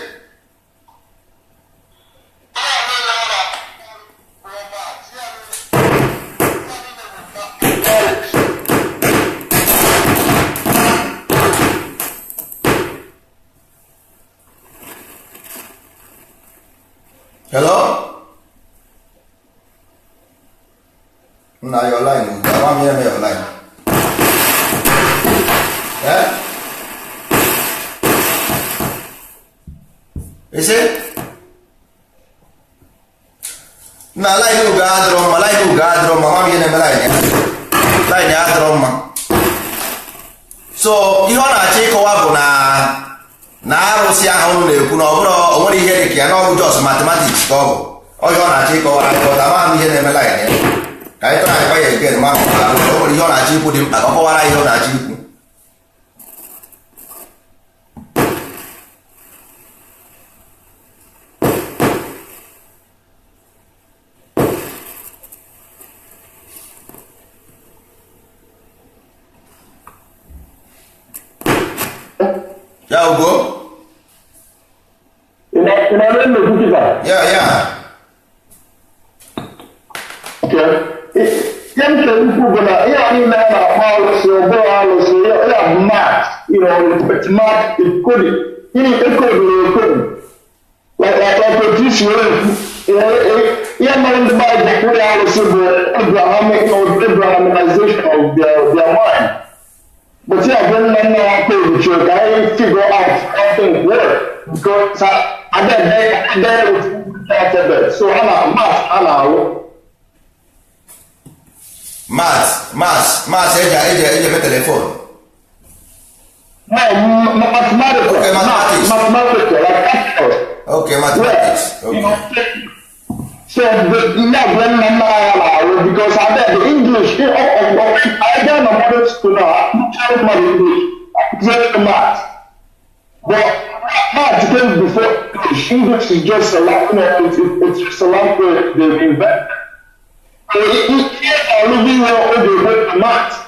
Speaker 2: Hello? Now your line. I'm here, your line. Yeah? Is it? Now line you got drum, I'm here, line ya drum. So, you wanna check up na arụsị ahụ na-ekwu na ọ bụrụ onwere ihe dị ka ya na ọ bụ just mathematics ka ọ bụ onye ọ na-achọ ịkọwa akọta ma ihe na-eme line ya ka anyị tọrọ akpa ya again ma o nwere ihe ọ na-achọ ikwu dị mkpa ka ọ kọwara ihe ọ na-achọ ikwu. Yeah, Ugo? Yeah.
Speaker 3: Okay. It's math, it's coding. It's coding. Like I produce Abrahamization of their mind. But yeah, when I'm not paying the church, I figure out how things work. Because I get there with that. So I'm
Speaker 2: Maths, ella telephone.
Speaker 3: No, mathematical.
Speaker 2: Okay, mathematics.
Speaker 3: Mathematical, like
Speaker 2: okay, mathematics. Okay.
Speaker 3: So because I did the English, I done a modern school now, I'm not English, I'm math. But math came before English is just a language, it's just a language they invent. So are living with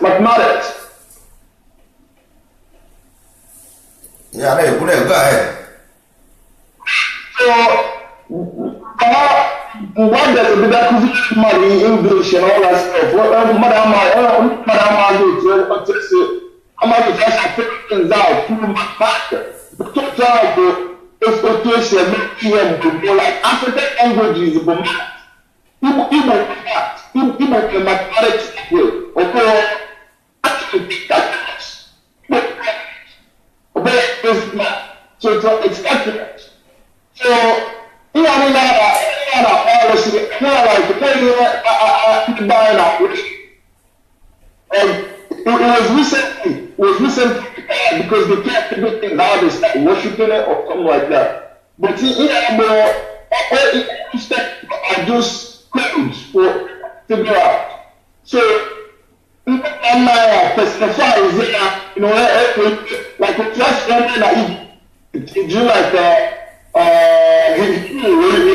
Speaker 3: mathematics.
Speaker 2: Yeah, go ahead.
Speaker 3: So what does the acquisition money in English and all that stuff? Madam, I'm going to just figure things out through my factor. But to try to exploitation make PM to go like African languages, but math. People can mathematics way. Okay, that's but it's math. So it's accurate. So policy, like the thing buying out. It was recently because they can't figure things out, they start worshiping it or something like that. But I just codes for figure out. So I specify like a just something that you do like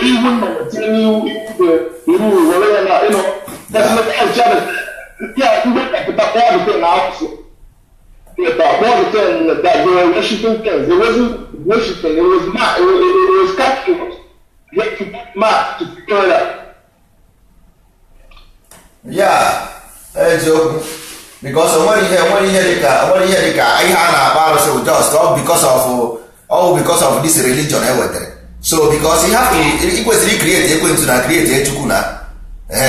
Speaker 3: even that's not yeah, you look at the opposite. That they were worshiping things. It wasn't worshiping, it was not, it was calculus. You have to put math to figure it out.
Speaker 2: Yeah, joke. Because when you hear I have just all because of this religion so because you have to equally create Ekwensu na create Chukwu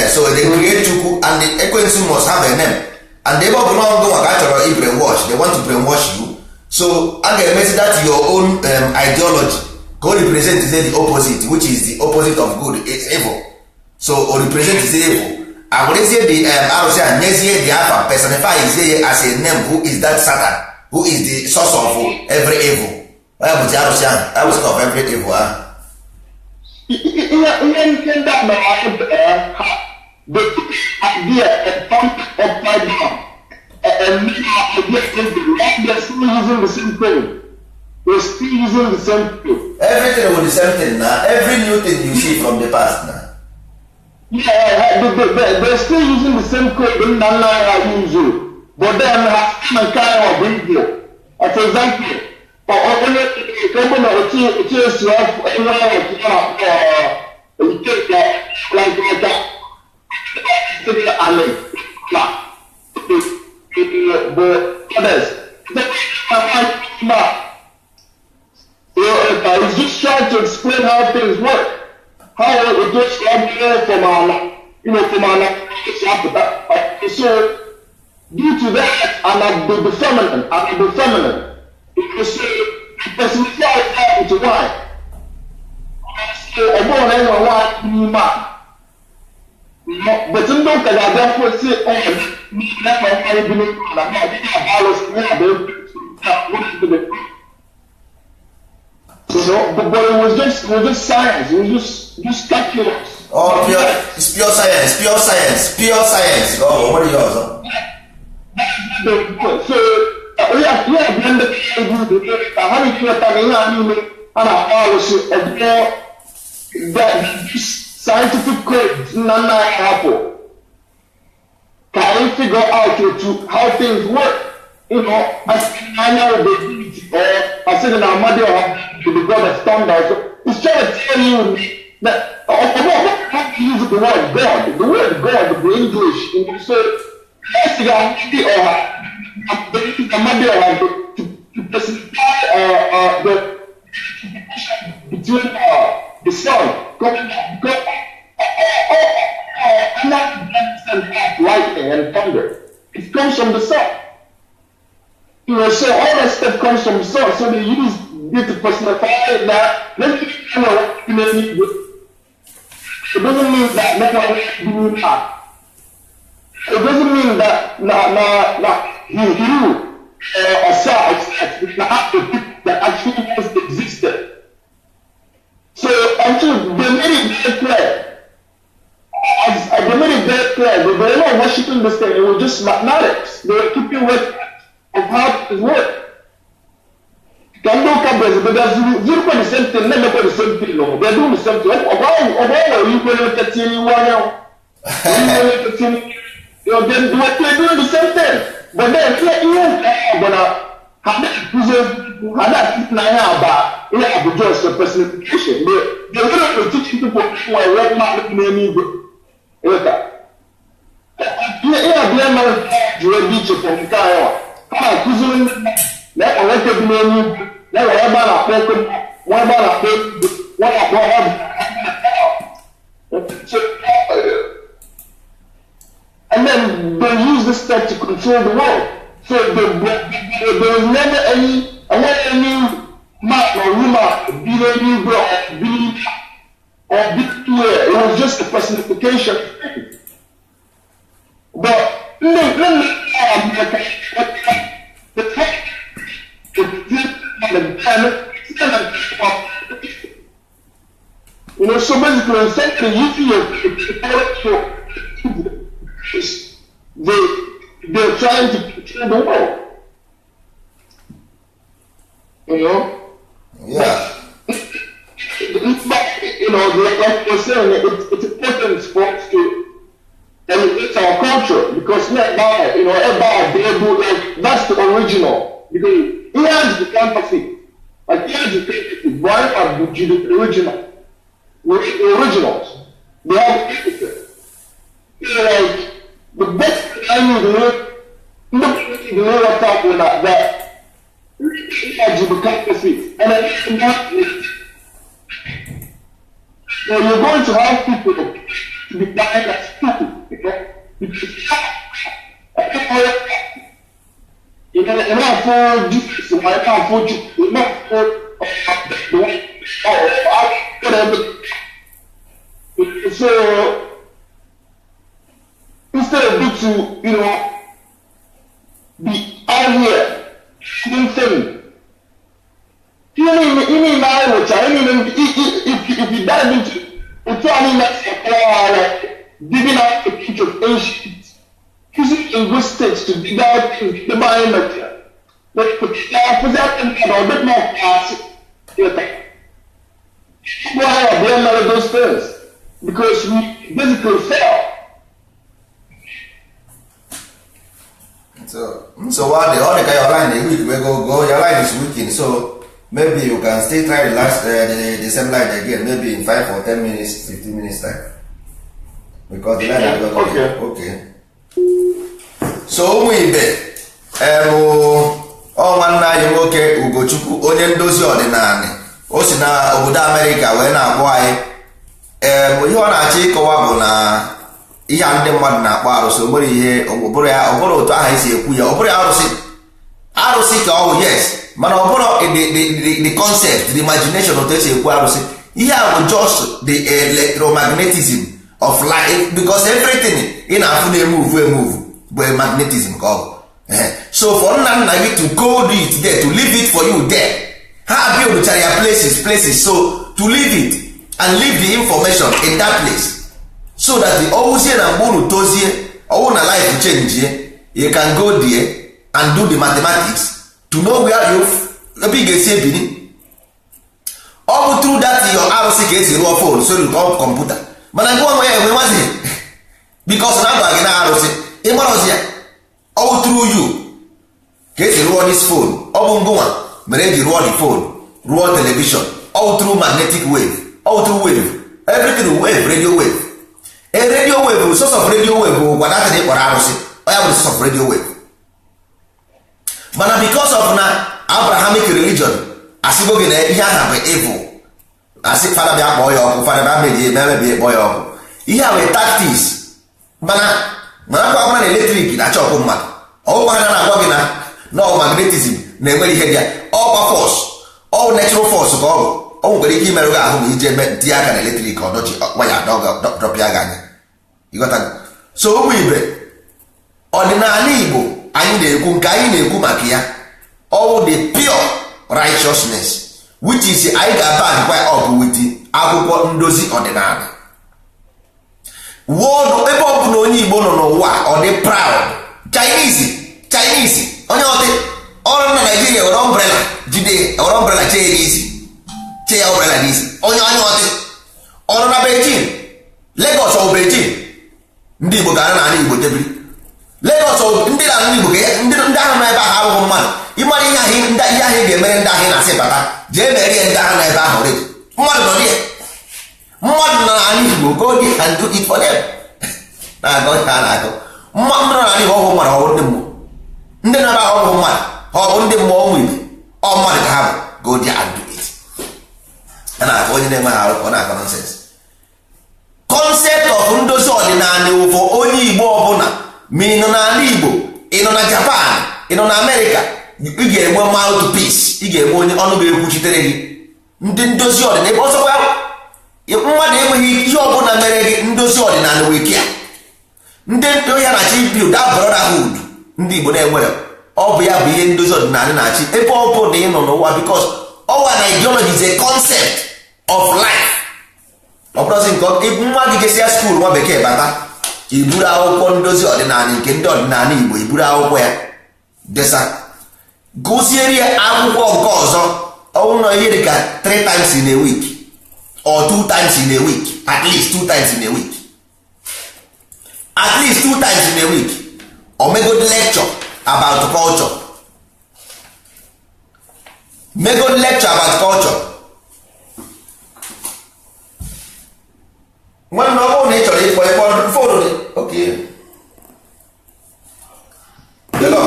Speaker 2: so they create Chukwu and the Ekwensu must have a name and they don't actually brainwash, they want to brainwash you, so I can message that your own ideology go represent the opposite, which is the opposite of good, it's evil. so o represent the evil agwụrụzie the arụsị a nyezie the afa personify izie as a name who is that Satan who is the source of every evil onye bụzi arụsị ahụ arụsị of every evil ahụ
Speaker 3: ihe nke ndị a mere the idea and pump upside down and make our idea simple. They're still using the same thing. They're still using the same thing.
Speaker 2: Everything with the same thing now. Every new thing you see from the past now.
Speaker 3: Yeah, they're still using the same code in Nana usual. But then have kind of bring you. As an example, for only someone or two years you have you take like that. But others, I was just trying to explain how things work. How it just from our so due to that, I'm the feminine. Because it personifies that into why. So I don't know why you man. But you don't get that for say, oh, let my family believe that but it was just science. It was just calculus.
Speaker 2: Oh, it's pure science. Oh, what are yours? So we have blended that scientific codes apple. Can you figure out how things work? You know, I know I said in our mother to the God of thunder. So it's trying to tell you that how to use the word God. The word God, the English, so let's the mother to specify the between the sun lightning and thunder. It comes from the sun. You know, so all that stuff comes from the sun. So they use it to personify that. Let me it doesn't mean that it doesn't mean that you that actually was existed. So until they made it very clear, they made it very clear, they were not worshipping this thing, it was just mathematics. They were keeping record of how it worked. Can no cameras, but there's you the same thing, never the same thing, no. They're doing the same thing. Why you going to continue one now? They're doing the same thing. But then just a personification. They're going to teach people who are right now looking at me. You're a beach from Kyle. Come on, let a record name. Let a about a record. One about a what and then they use this stuff to control the world. So there was never any mark or rumor, believe or big clear. It was just a personification. But let me you know, so basically, essentially, they're trying to control the world. You know? Yeah.
Speaker 3: You know, like we're saying, it's important for us to elevate our culture because now, you know, like that's the original. Because here's the counterfeit. Like here's the counterfeit. Why are the original? The originals. They have counterfeit. You know, like the best thing I knew the way I talk about that here's the counterfeit. And then so you're going to have people to be dying as stupid. You cannot afford Jesus, you can't afford you, you cannot afford whatever. So instead of you to, you know, be out here shooting things. You mean now, which I mean, if you dive into any next digging out the picture of ancient, using linguistics to dig out the biometric, but put that and a bit more classic. Why I blame none of those things? Because we basically fail.
Speaker 2: So what the other guy online the week we go your line is weekend, so maybe you can still try the last the same line again, maybe in 5 or 10 minutes, 15 minutes time. Because the line is okay. So ụmụ ibe nwanne anyị nwoke Ugochukwu onye ndozi ọdịnala o si na obodo Amerịka wee na-akpọ anyị ihe ọ na-achọ ịkọwa bụ na ihe ndị mmadụ na-akpọ arụsị nwere ihe ọbụrụ otu aha esi ekwu ya, ọ bụrụ arụsị ka ọ bụ yes, mana ọ bụrụ the concept, the imagination otu esi ekwu arụsị. Ihe a bụ just the electromagnetism of life, because everything ị na-afụ na-emove bụ magnetism ka ọ bụ. So for nna gị to code it there, to leave it for you there, ha buildchara ya places, so to leave it and leave the information in that place, so that the ọwụzie na mgbe unu tozie ọwụ na life change, you can go there and do the mathematics to know where you ebe ị ga-esi ebini. Ọ bụ through that your arụsị ka esi rụọ phone, so ọ kọmputa, mana gị onwe ya enwe nwazi because na agba gị na arụsị ịgbarọzi ya. Ọ bụ through you ka esi rụọ this phone, ọ bụ ngụnwa mere eji rụọ the phone, rụọ television. Ọ bụ through magnetic wave, ọ bụ through wave, everything wave, radio wave. A radio wave, source of radio wave bụ gwadata na ịkpọrọ arụsị, ọ ya bụ source of radio wave. Mana because of na Abrahamic religion asịgo gị na ihe aha bụ evil, asị fada bịa kpọọ ya ọkụ, fada bịa mebie kpọọ ya ọkụ. Ihe a wee tactics, mana akwa na eletrik na chọpụ mmadụ ọgwụkwa ha na-agwa gị na magnetism na-enwere ihe dị ya, ọkwa force, ọ natural force ka ọ nwere ike imerụ gị ahụ ma ije tinye aka na eletrik ọdọchi waya dọpịa gị anya. ịghọtago? So ụmụ ibe, ọdịnala Igbo anyị na-ekwu, nke anyị na-ekwu maka ya all the pure righteousness, which is anyị ga-aba up with akwụkwọ ndozi ọdịnala. World ebe ọ bụ na onye Igbo nọ n'ụwa ọ dị proud. Chinese onye ọdị ọrụ na Nigeria were umbrella jide, were umbrella chee n'isi, chee ya umbrella n'isi. Onye ọdị ọrụ na Beijing, Lagos ọ Beijing, ndị Igbo ga na Igbo debiri Lagos ndị na Igbo ndị ahụ na ebe ahụ abụghị mmadụ. Ịmara ihe ahụ ga-emere ndị ahụ na-asị bata jee merie ndị ahụ na ebe ahụ redi mmadụ nọ dị mmadụ nọ n'ala Igbo go there and do it for them. na-agụ ihe a na-agụ mmadụ nọ n'ala Igbo ọgwụ mmadụ ọgwụ ndị mmụọ, ndị nọ ebe ahụ ọgwụ mmadụ ọgwụ ndị mmụọ ọnwụ Igbo ọ mmadụ ka ha bụ go there and do it. a na-akọ onye na-enweghị arụ ọ na-akọ nonsense. Concept of ndozi ọdịnala ụfọ onye Igbo ọbụla, ma ị nọ n'ala Igbo, ị nọ na Japan, ị nọ na Amerịka, ị ga-enwe mouthpiece, ị ga-enwe onye ọnụ ga-ekwuchitere gị ndị ndozi ọdịnala. Ebe ọzọkwa mmadụ enweghị ihe ọbụla mere gị ndozi ọdịnala weke a ndị ya na-achị build that brotherhood ndị Igbo na-enwere, ọ bụ ya bụ ihe ndozi ọdịnala na-achị ebe ọ bụ na ị nọ n'ụwa, because ọwa na ideology is a concept of life. Ọ bụrụzi nke nwa gị gesịa skuul nwa bekee bata, iburu akwụkwọ ndozi ọdịnala nke ndị ọdịnala Igbo, iburu akwụkwọ ya desa, gụziere ya akwụkwọ nke ọzọ ọnwụnọ ihe dị ka 3 times in a week or 2 times in a week, at least 2 times in a week, at least 2 times in a week. Or make good lecture about culture, make good lecture about culture. Nwanne ọ bụrụ na ị chọrọ ịkpọ fonu dị okay. Hello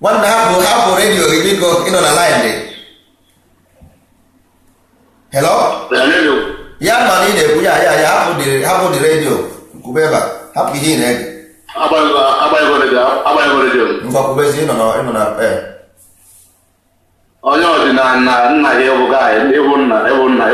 Speaker 2: nwanne hapụ redio gị biko, ịnọ na line dị. Hello ya ma na ị na-ekwu ya hapụ dị redio kwube ebe a, hapụ ihe ị na-ege mgbakwubezi ịnọ na
Speaker 3: onye ọdịnala nna gị bụ gaị, ịbụ nna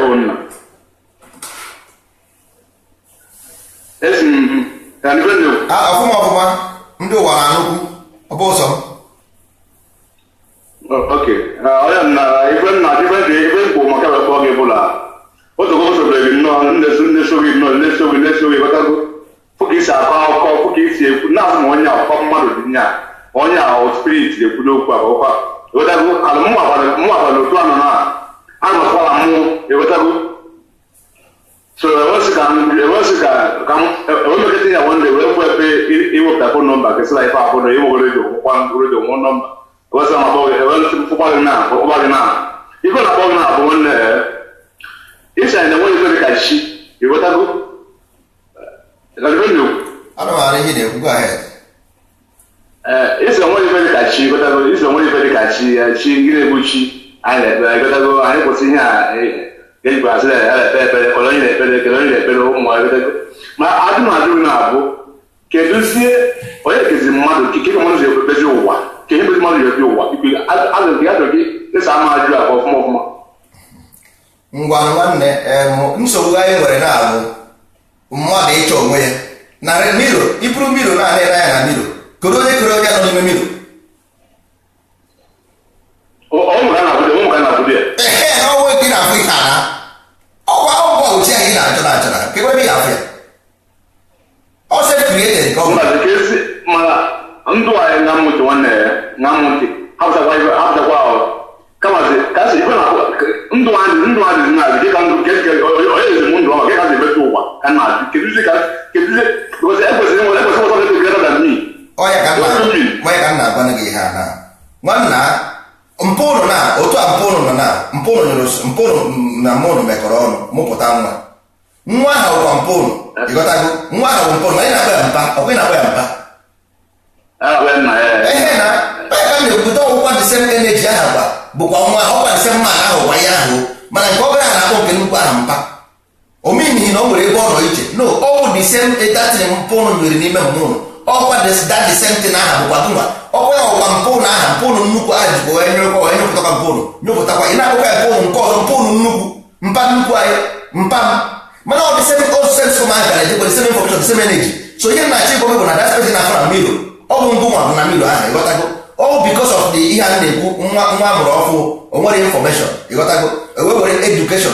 Speaker 3: esobeghị nnọọ nnesoghị nnọọ nnesoghị ghọtago fụka isi akọ akụkọ fụka isi ekwu na-asụ ma onye akụkọ mmadụ dị nya onye ahụ spirit na-ekwu n'okwu akụkọ ghọtago alụmụnwabara otu anọ na anọkwala mụ ghọtago so ewemekịta ya nwande wee fụ ebe iwepụta fon nọmba kesịla ife abụọ na iwe redio kwụkwa redio nwe nọmba ewesị ma fụkwa gị na ọkpụkpa gị na ife na akpọ gị na abụ nwanne isi anyị na-enwe ife dị ka chi ghọtago
Speaker 2: ana m ara ihe na-ekwu
Speaker 3: isi onwe ife dị ka chi ghọtago isi onwe ife dị ka chi chi gị na-egbu chi anyị na-ekpere ghọtago anyị kwụsị ihe a ga-ejikwa asị na-ekpe ekpere kele onye na-ekpere ụmụ ma ajụjụ na-abụ kedụzie onye kezi mmadụ keke mmadụ ji ekpepezi ụwa ka ihe mezi mmadụ ji ekpe ụwa ajụ gị ịsa ama ajụ akwa ọfụma
Speaker 2: ngwa nwanne nsogbu anyị nwere na-abụ mmadụ ịchọ onwe ya narị miro iburu miro na-anere anya na miro koro onye nọ n'ime miro ehe na ọnwe gị na-afụ ihe ana ọgwa ọgwụ uche anyị na-achọ na kebe ebe ya afụ ya ọsọ created ka ọ
Speaker 3: mana ndụ anyị na mmụta nwanne na mmụta hapụtakwa kamazi kasị ibe na ndụ adịghị na adị dịka ndụ onye ezi m ndụ ọma ka kasị emetụ ụwa ka na adị kedụzi ekwesịrị ọzọ dị greater than me
Speaker 2: ọya ka nna agwana gị ihe a na nwanna mpụnụ na otu a mpụnụ nọ na mpụnụ na mụnụ mekọrọ ọnụ mụpụta nwa ahụ kwa mpụnụ ịghọtago nwa ahụ bụ mpụnụ ma ị na-akpa ya mpa ọkwa ị na-akpa ya mpa ehe na onye ka na-ekwute ọgwụkwa the same energy ahụ gba bụkwa nwa ọkwa the same man ahụ gwa ya ahụ mana nke obere a na-akpọ nke nnukwu ahụ mpa omenihi na o nwere ebe ọ nọ iche no ọwụ the same datin mpụnụ nwere n'ime mmụnụ ọkwa the same thing aha bụkwa gụnwa ọkwa ya ọkwa mpụnụ aha mpụnụ nnukwu aha jikwa onye nyepụtakwa mpụnụ nyepụtakwa ị na-akpọkwa ya mpụnụ nke ọzọ mpụnụ nnukwu mpa nnukwu anyị mpa mana ọ dị same old sense from aka na-ejekwa the same information the same energy so ihe na-achọ ịgwa bụ na that person na-afọ na milo ọ bụ ngụ nwa bụ na milo ahụ ịghọtago ọ because of the ihe a na-ekwu nwa amụrụ ọfụ o nwere information ịghọtago were education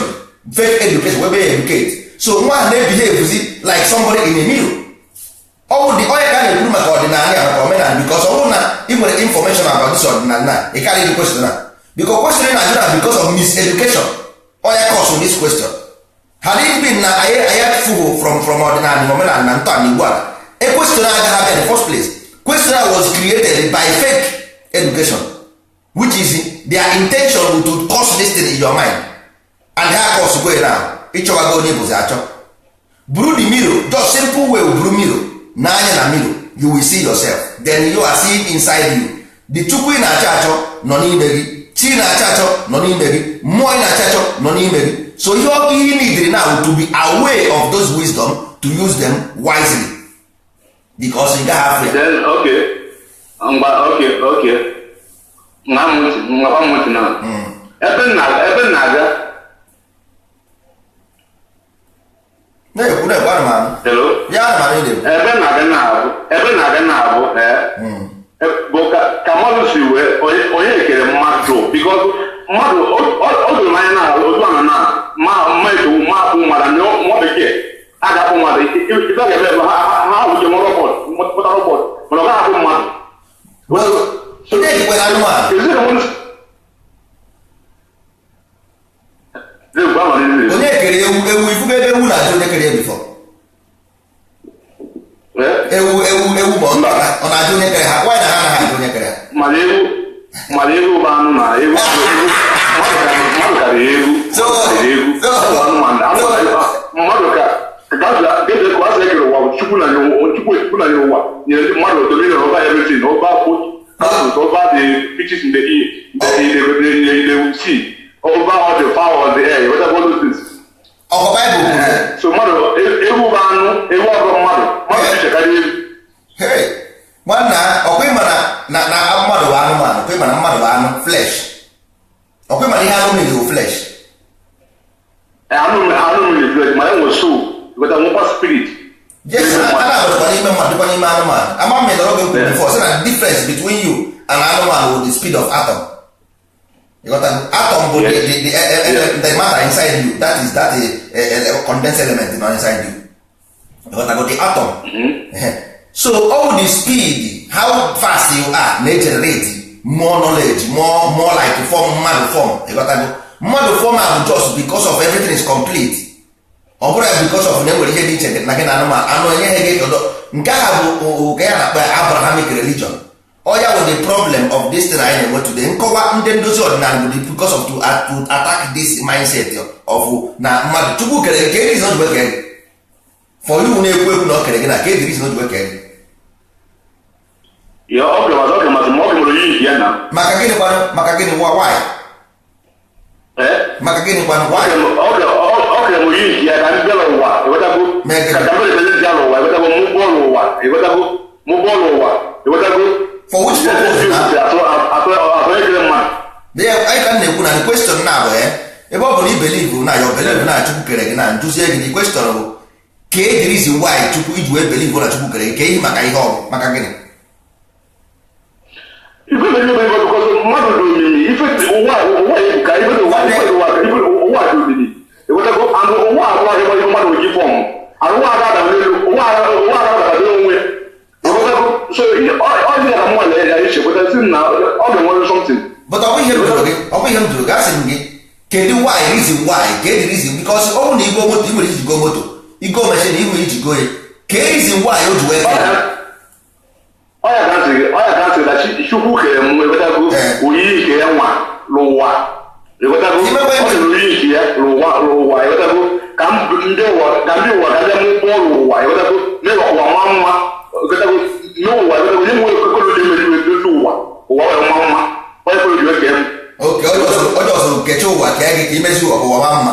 Speaker 2: fake education webe ya educate so nwa ahụ na-ebihave like somebody in a milo ọ bụ dị onye ka a na-ekwu maka ọdịnala ya maka omenala because ọ bụrụ na ị nwere information about this ọdịnala ị karịghị question na because question na ajụ na because of miseducation onye cause this question had it been na anyị fugo from ọdịnala omenala na ntọala igbo ala a question agaghị abịa in the first place question was created by fake education which is their intention to cause this thing in your mind and ha cause go now ịchọwago onye bụzi achọ buru the mirror just simple way buru mirror n'anya na mirror you will see yourself then you are seeing inside you the chukwu ị na-achọ achọ nọ n'ime gị chi na-achọ achọ nọ n'ime gị mmụọ ị na-achọ achọ nọ n'ime gị so ihe ọkụ ihe needed now to be aware of those wisdom to use them wisely because you gaghị afọ ya
Speaker 3: nwamuti na ebe na-aga
Speaker 2: na-ekwu na-ekwu ana ya ana m ebe
Speaker 3: na-aga na-abụ bụ ka mmadụ si wee onye ekere mmadụ because mmadụ o doro n'anya na otu ahụ na mma etowu ma akpụ nwara nwa bekee a ga-akpụ mmadụ ibe ga-ebe ebe ha wụje mụta rọbọt mana ọ gaghị akpụ mmadụ
Speaker 2: onye jikwere anụmanụ onye kere ewu ifugo ebe ewu na-ajụ onye kere bifọ ewu ma ọ na-ajụ onye kere ha kwanyị na ha anaghị ajụ onye kere ha
Speaker 3: mana ewu bụ anụ na ewu mmadụ karịrị ewu mmadụ ka geze ka asị ekere ụwa chukwu na nye ụwa nyere ndị mmadụ otomiri na ọba everything ọba over the pitches in the sea over all the fowl of the air whatever all those things so mmadụ ewu bụ anụ ewu ọgọ mmadụ ichekarị ewu
Speaker 2: nwanna ọkwa ịmana na mmadụ bụ anụmanụ ọkwa ịmana mmadụ bụ anụ flesh ọkwa ịmana ihe anụ mmiri bụ flesh
Speaker 3: anụ mmiri flesh ma enwe soul weta nwekwa spirit
Speaker 2: yes a na-abụrụkwa n'ime mmadụ dịkwa n'ime anụmanụ ama mmiri ọrụ gị kwuru before sị na difference between you and anụmanụ bụ the speed of atom atom bụ the matter inside inside you. That is that condensed element nọ inside you. But I got the atom. So all the speed, how fast you are, may generate more knowledge, more like form, mad form. Mad form are just because of everything is complete. Ọ bụrụ because of na-enwere ihe dị iche na gị na anụmanụ anụ enye ihe gị ọdọ nke a bụ nke ya na-akpa Abrahamic religion. Ọ ya bụ the problem of this thing anyị na-enwe today. Nkọwa ndị ndozi ọdịnala bụ because of to attack this mindset of na mmadụ Chukwu kere nke reason ji wekere gị. For you na-ekwu ekwu na ọ kere gị na ka edi reason ji wekere gị.
Speaker 4: Ya ọ ga-amasị ma ọ ga-emere ihe ya na.
Speaker 2: Maka gịnị kwanụ? Maka gịnị why? Maka gịnị kwanụ why?
Speaker 4: Ọ ga-emere ihe ya ka ndị bịara ụwa ewetago ka kamere ebe ndị ala ụwa ewetago mụ bọọlụ ụwa ewetago mụ bọọlụ ụwa ewetago.
Speaker 2: For which purpose na?
Speaker 4: Atọ ekele mmadụ.
Speaker 2: Anyị ka na-ekwu na the question na bụ ebe ọ bụ na ibelivu na ya obelivu na Chukwu kere gị na nduzie gị the question bụ ka e the reason why Chukwu iji wee belivu na Chukwu kere gị ka ihe maka ihe ọ bụ maka gịnị?
Speaker 4: Ife na ihe bụ because mmadụ dị omimi ife ụwa ebuka ife ụwa dị omimi ewetago anụ ụwa abụọ ihe ihe mmadụ oji fọm arụwa aga ada n'elu ụwa aga ada onwe ewetago so ọ dị na mmadụ ya iche weta si na ọ ga-enwere something.
Speaker 2: But ọ bụ ihe m jụrụ gị asị m gị kedu why reason why ka edi reason because ọ bụrụ na igo moto nwere iji go moto igo machine inwe iji go ya ka reason why o ji wee
Speaker 4: ọ ya gasị na Chukwu kere m ewetago oyiyi nke ya nwa n'ụwa ewetago ọ sịrị oyiyi nke ya n'ụwa ewetago ka ndị ụwa ga-abịa mụ bọọlụ ụwa ewetago mee ụwa nwa mma ewetago n'ụwa ewetago nye nwe okokoro dị emeri ndị ụwa wee nwa mma onye kwere ji oke m.
Speaker 2: Oke onye ọzọ kecha ụwa ka ya gị ka imezi ụwa ụwa nwa mma.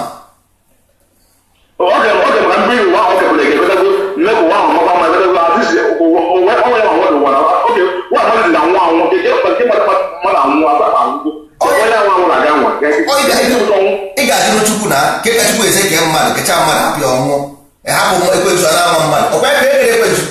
Speaker 4: Ọ ga-eme ka mmiri ụwa ahụ kebụrụ ege ewetago mmekọ ụwa ahụ maba mma ewetago adịzi onwe ya nwa ụwa na oge nwa mmadụ na nwa anwụ nke mmadụ anwụ aba anwụgo onye anwụ anwụ na-aga nwa
Speaker 2: ị ga-ajụrụ Chukwu na ke ka Chukwu eze kee mmadụ kecha mmadụ hapịa ọnwụ hapụ ekwensu a na-ama mmadụ ọkwa ebe ekere ekwensu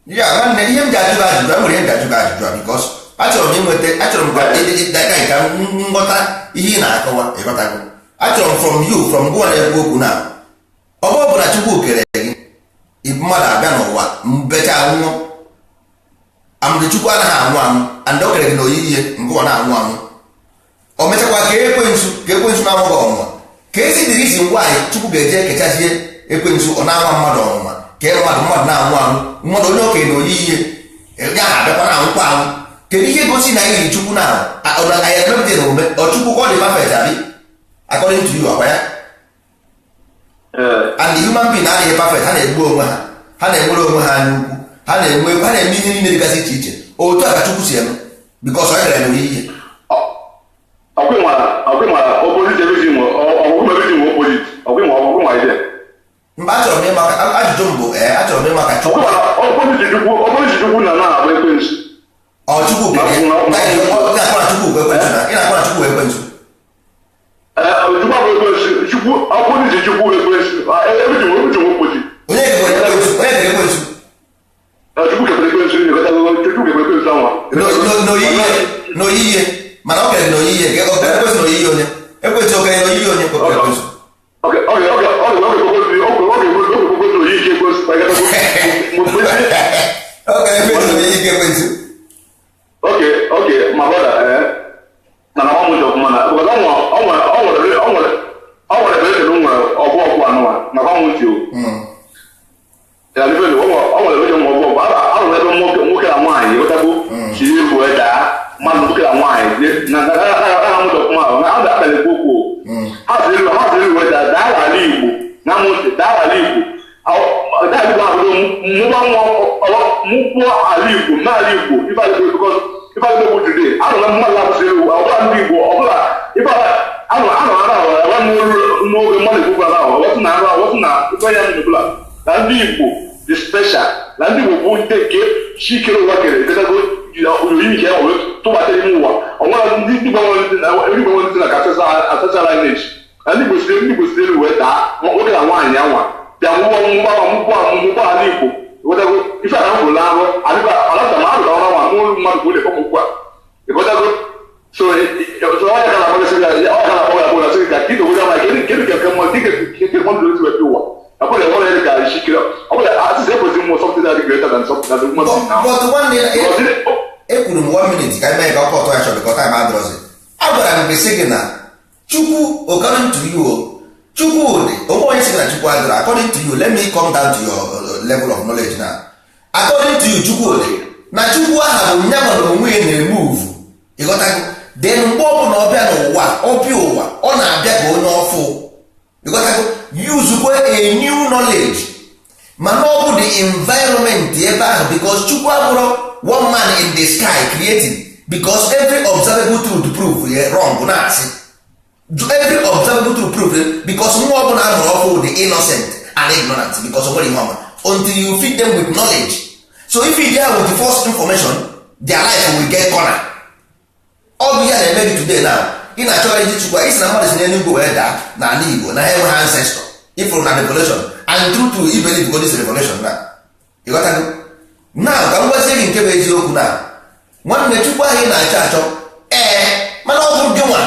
Speaker 2: ya nwanne ihe m ji ajụ gị ajụjụ enwere ihe m ji ajụ gị ajụjụ bikos achọrọ m ka nghọta ihe ị na-akọwa ịghọtago achọrọ m from you from gụwa na-ekwu okwu na ọ bụ na Chukwu kere gị mmadụ abịa n'ụwa mbecha nwụọ amụrụ Chukwu anaghị anwụ anwụ and o kere gị na oyiyi ngụwa na-anwụ anwụ o mechakwa ka ekwensu na-anwụghị ọnwụnwa ka ezi dịrị isi nwaanyị Chukwu ga-eje kechazie ekwensu ọ na-anwa mmadụ ọnwụnwa kee mmadụ na-anwụ anwụ mmadụ onye okenye na oyiyi ya abịakwa na anwụkwa anwụ kedu ihe gosi na anyị Chukwu na anyị emepụta na omume ọ Chukwu ka ọ dị perfect abi according to you akwa ya and the human being adịghị perfect ha na-egbu onwe ha na-enwere onwe ha anya ukwu ha na-eme ihe niile dịgasị iche iche otu a ka Chukwu si eme because ọ nyere na oyiyi mba achọrọ m ịma ajụjụ m bụ achọrọ m ịma ka Chukwu ọ Chukwu na-akpọ na Chukwu bụ ekwensu na ị na-akpọ na Chukwu ekwensu onye kere ekwensu n'oyiyi mana ọ kere n'oyiyi ekwensu n'oyiyi onye ekwensu okere n'oyiyi onye ekwensu
Speaker 4: Okay, my brother, na na ọmụ ọfụma na because ọ nwere ebe eke nwere ọgwụ ọgwụ anụwa na ọmụ ntị o ya ndị ebe ọ nwere ebe ọgwụ ọgwụ arụrụ ebe nwoke na nwaanyị wetago chiri ibu daa mmadụ nwoke na nwaanyị na amụta ọfụma ahụ na a ga-akpali okwu ha ziri iwu daa daa ala Igbo na amụntị daa ala Igbo daadịgba abụrụ mụpụọ ala Igbo n'ala Igbo ife bụ today anụla mmadụ abụsịrị iwu ọbụla ndị Igbo ọbụla ife anụ ara n'oge mmadụ Igbo bara ahụ ọtụ na arụ ọtụ na ife ya ọbụla na ndị Igbo dị special na ndị Igbo bụ ndị nke chikere ụwa kere eketago oyiyi nke ya tụbata ime ụwa ọnwere ndị igbo nwere ntị na ka asasa lineage ndị kwesịrị wee daa nwoke na nwaanyị anwa bịa mgbụgbọ ala Igbo ịghọtago ife a hụrụ n'ahụ alata ma arụrụ ọrụ nwa n'ụlọ mmadụ ka ọ na-ekpọ ugbu a ịghọtago so onye ka na-agbagasị ya sị ka ka idogoja ma kedu ka mmadụ dịka mmadụ otu ebe ụwa ọbụla enwere ya dịka ishikere ọbụla asịsị ekwesị mmụọ something that is greater than something that is mmadụ now.
Speaker 2: Ekwuru m 1 minute ka eme ka ọkọ ọtọ ya chọrọ bikọ taim adọrọzi. Agwara m gị sị gị na Chukwu, according to you, Chukwu dị onwe onye sị na Chukwu adịrọ. According to you, let me come down to your level of knowledge now. According to you, Chukwu dị na Chukwu aha bụ nya nwere onwe ya na-emove ịghọtago. Then mgbe ọ bụla ọbịa n'ụwa ọbịa ụwa ọ na-abịa ka onye ọfụ ịghọtago. Yuzukwe a new knowledge mana ọ bụ the environment ebe ahụ because Chukwu abụrụ one man in the sky creating because every observable truth prove wrong na-asị every observable truth prove because nwa ọbụla amụrụ ọkụ the innocent and ignorant because of what you want until you feed them with knowledge. So if you there with the false information their life will get corner. Ọ bụ ya na-eme today now ị na-achọrọ iji Chukwu isi na mmadụ si n'elu Igbo wee daa n'ala Igbo na ha enweghị ancestor ifụrụ na revelation and true to ibelieve God is revelation na ịghọtago. Now ka m gwazie gị nke bụ eziokwu na nwanne Chukwu ahụ ị na-achọ achọ mana ọ bụrụ gị nwa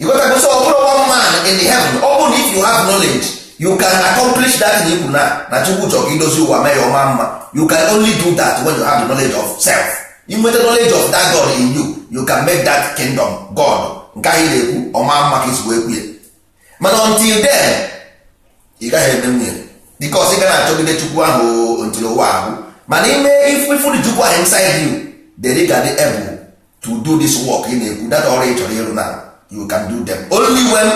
Speaker 2: ịghọtago. So ọ bụrụ one man in the heaven ọ bụrụ na if you have knowledge you can accomplish that in ikwu na Chukwu chọrọ idozi ụwa mee ya ọma mma. You can only do that when you have the knowledge of self. You nweta knowledge of that God in you can make that kingdom God nke ahụ na-ekwu ọma mma ka isi wee kwu ya. Mana until then ị gaghị eme nwunye because ị ga na-achọgide Chukwu ahụ until ụwa ahụ mana ime ifụrụ Chukwu ahụ inside you then ị ga-adị able to do this work ị na-ekwu that ọrụ ị chọrọ ịrụ na you can do them only when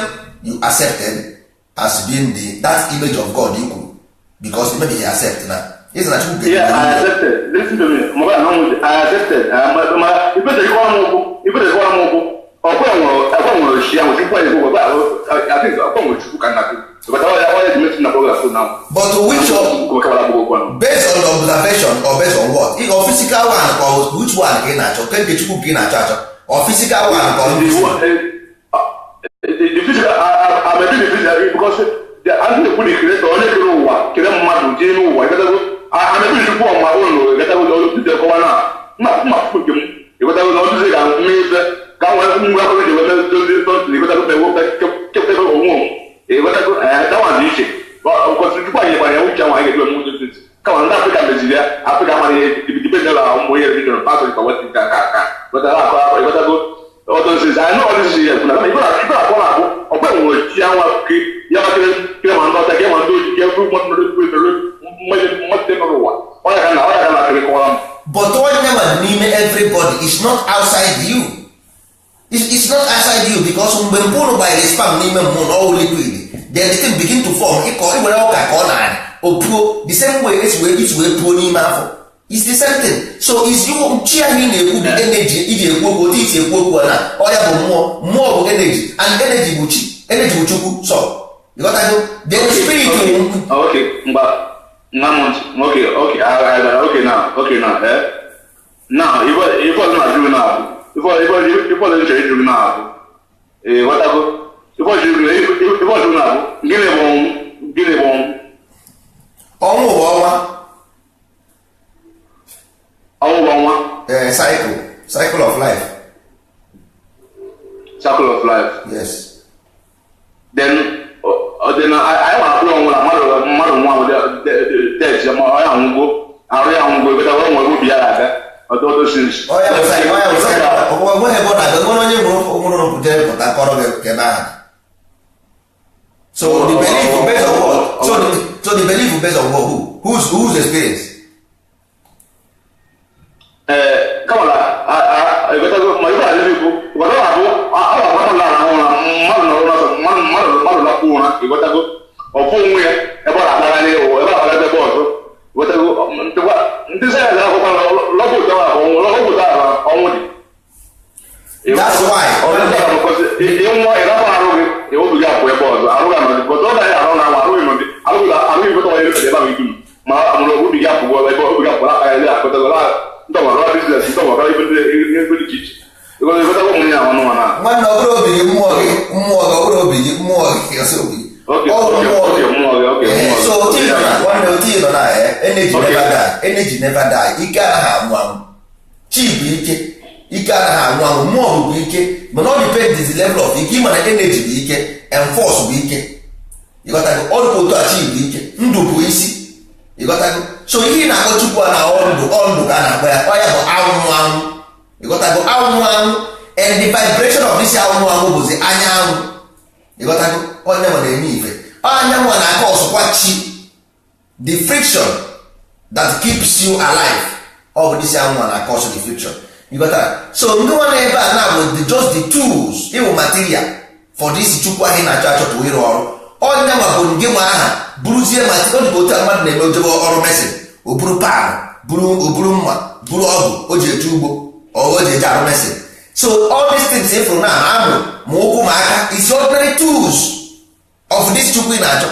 Speaker 2: you accepted as being that image of God you kwuru because maybe he accept na is na Chukwu
Speaker 4: I accepted. Listen to me. I accepted. If they call me ọkwa nwere shi ahụ tupu anyị bụ I think ọkwa nwere Chukwu ka nna but I mention about that now.
Speaker 2: But which one based on observation or based on what? Or physical one or which one ka ị na-achọ? Nke Chukwu ka ị na-achọ achọ or physical one or
Speaker 4: the physical I may be the physical because the only the creator only kere ụwa kere mmadụ jee n'ụwa ịgatago I may be Chukwu on my own ịgatago ọdụ dị kọwa na mma nke m ịgatago na ọdụ dị ga mmebe ka nwee ngwa akọrọ ji wee dozi tọntị ịgatago na ewe kepụtebe onwe ịgatago dawa dị iche kwesịrị Chukwu anyị gbara ya uche ahụ anyị ga-eji ọmụmụ dozi kama ndị Afrịka meziri ya Afrịka mara ihe dipendent na ụmụ ihe bidoro pastor ka wetị ka aka ịgatago ọdọzizi anyị na ọdịzizi ya kwuna ibe akpọ na-abụ ọkwa nwere chi anwa ya makere ma ndị ọta ka ma ndị oji ka ebe mmadụ nọrọ ụwa ọya ka na akịrị kọwara m.
Speaker 2: But onye ma n'ime everybody is not outside you. It's not outside you because mgbe mpụrụ gbanyere spam n'ime mmụọ na ọwụ liquid then the thing begin to form ịkọ iwere ọka ka ọ na-adị o puo the same way esi wee puo n'ime afọ. It's the same thing. So is you chi ahụ ị na-ekwu bụ energy iji ekwu okwu otu isi ekwu okwu na ọya bụ mmụọ bụ energy and energy bụ chi energy bụ Chukwu so you got to go then spirit
Speaker 4: okay mgba now if ọzọ na-ajụ na abụ if ọzọ nchọrọ ịjụ na abụ ghọtago if ọjụ na abụ gịnị bụ
Speaker 2: ọnwụ bụ ọnwa
Speaker 4: ọnwa
Speaker 2: cycle of life.
Speaker 4: Circle of life.
Speaker 2: Yes.
Speaker 4: Then I want to know mmadụ nwa ahụ death ma ọ ya nwụgo arụ ya nwụgo ebe ọ nwere obi ya aga ọdọdọ sins.
Speaker 2: Ọ ya bụ onwe ebe ọ na-aga onye nwụrụ jere pụta kọrọ gị ebe ahụ. So the belief based on what? So the belief based on what? Whose experience?
Speaker 4: Come on, I got to go. My brother, what I do, mmadụ na kwuo na ịghọta go ọfụ onwe ya ebe ọ na-akpara n'ihe ebe ọ na-aga ebe ọzọ ghọtago ndị sayensị akwụkwọ na lọpụta ọnwụ dị ịnwụọ ịrapụ arụ gị obi gị apụ ebe ọzọ arụ ga nọdị bọta ọ gaghị arụ na arụ nọdị arụ igweta onye ebe ebe ahụ idu ma amụrụ obi gị apụgo ebe obi gị apụrụ aka ya ele akpọtago ntọgbara biznes ntọgbara ebe dị iche iche ịghọtago ụmụ ya ọnụ na
Speaker 2: nwanne ọ bụrụ obi gị mmụọ gị ọ bụrụ obi gị mmụọ gị otu nọ na energy never die. Ike anaghị anwụ anwụ. Chi bụ ike anaghị anwụ anwụ. Mmụọ bụ ike, mana ọ depends the level of ike. Ịma na energy bụ ike and force bụ ike. Ịghọtago? Ọ dịkwa otu a chi bụ ike, ndụ bụ isi. Ịghọtago? So ihe na-akpọ Chukwu a na ọndụ ka a na-akpọ ya, ọ ya bụ anwụ anwụ. Ịghọtago? Anwụ anwụ, and the vibration of this anwụ anwụ bụzi anyanwụ. Ịghọtago? Onye nwe na-enye ife. Anyanwụ na-aka ọsọkwa chi. The friction that keeps you alive. Ọ bụ this anwụ na-aka ọsọ the friction. Ịghọtara? So ndị nwa na-ebe a na-abụ just the tools, ịwụ material for this Chukwu ahụ na-achọ achọpụ ịrụ ọrụ. Onye nwa bụ nke nwa aha bụrụzie ma otu mmadụ na-eme ojebe ọrụ mesin, o buru pan, o buru mma, buru ọgụ o ji eje ugbo, o ji eje arụ mesin. So all these things ịfụrụ na amụ ma ụkwụ ma aka is ordinary tools of this Chukwu na-achọ.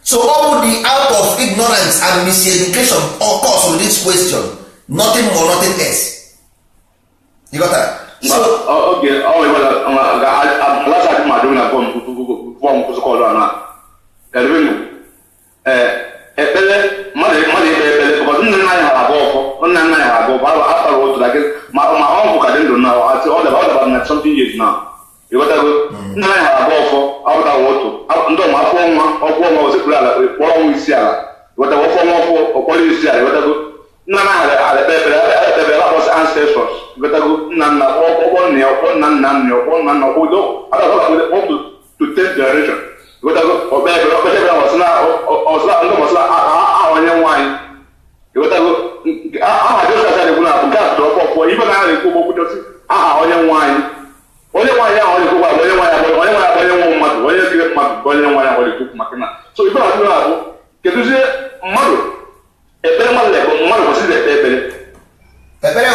Speaker 2: So all the out of ignorance and miseducation or cause of this question, nothing more, nothing else. You got that? So
Speaker 4: okay, last time I do na form protocol na ekpele mmadụ ekpele because nna nna ya ha abụọ nna nna ya ha abụọ after what like ma ọ bụ ka dị ndụ na ọ daba na something years now. Ịghọtago? Nna nna ya ha abụọ after what ndị ọma afọ nwa ọkwụ ọnwa osekpuru ala kpọrọ nwa isi ala. Ịghọtago? Ọkwụ ọnwa ọkpọrọ isi ala. Ịghọtago? Nna nna ha ekpere akpọsị ancestors. Ịghọtago? Nna nna ọkpọ nna ya ọkpọ nna nna nna ọkpọ nna nna ọkpọ up to 10th generation. Ịghọtago? Ọkpekere ọsịna aha onye nwaanyị. Ịghọtago? Aha Joseph na-ekwu na nke a tụrụ ọkpọkpọ ibe na na-ekwu okwuchọsị aha onye nwaanyị. Onye nwaanyị ahụ ọ na-ekwukwa onye nwaanyị abụ onye nwe mmadụ, onye ekiri mmadụ bụ onye nwaanyị ahụ ọ na-ekwu maka na. So ibe na-atụ na-abụ kedụzie mmadụ ekpere mmadụ na-ekpe mmadụ kwesịrị ekpe ekpere.
Speaker 2: Ekpere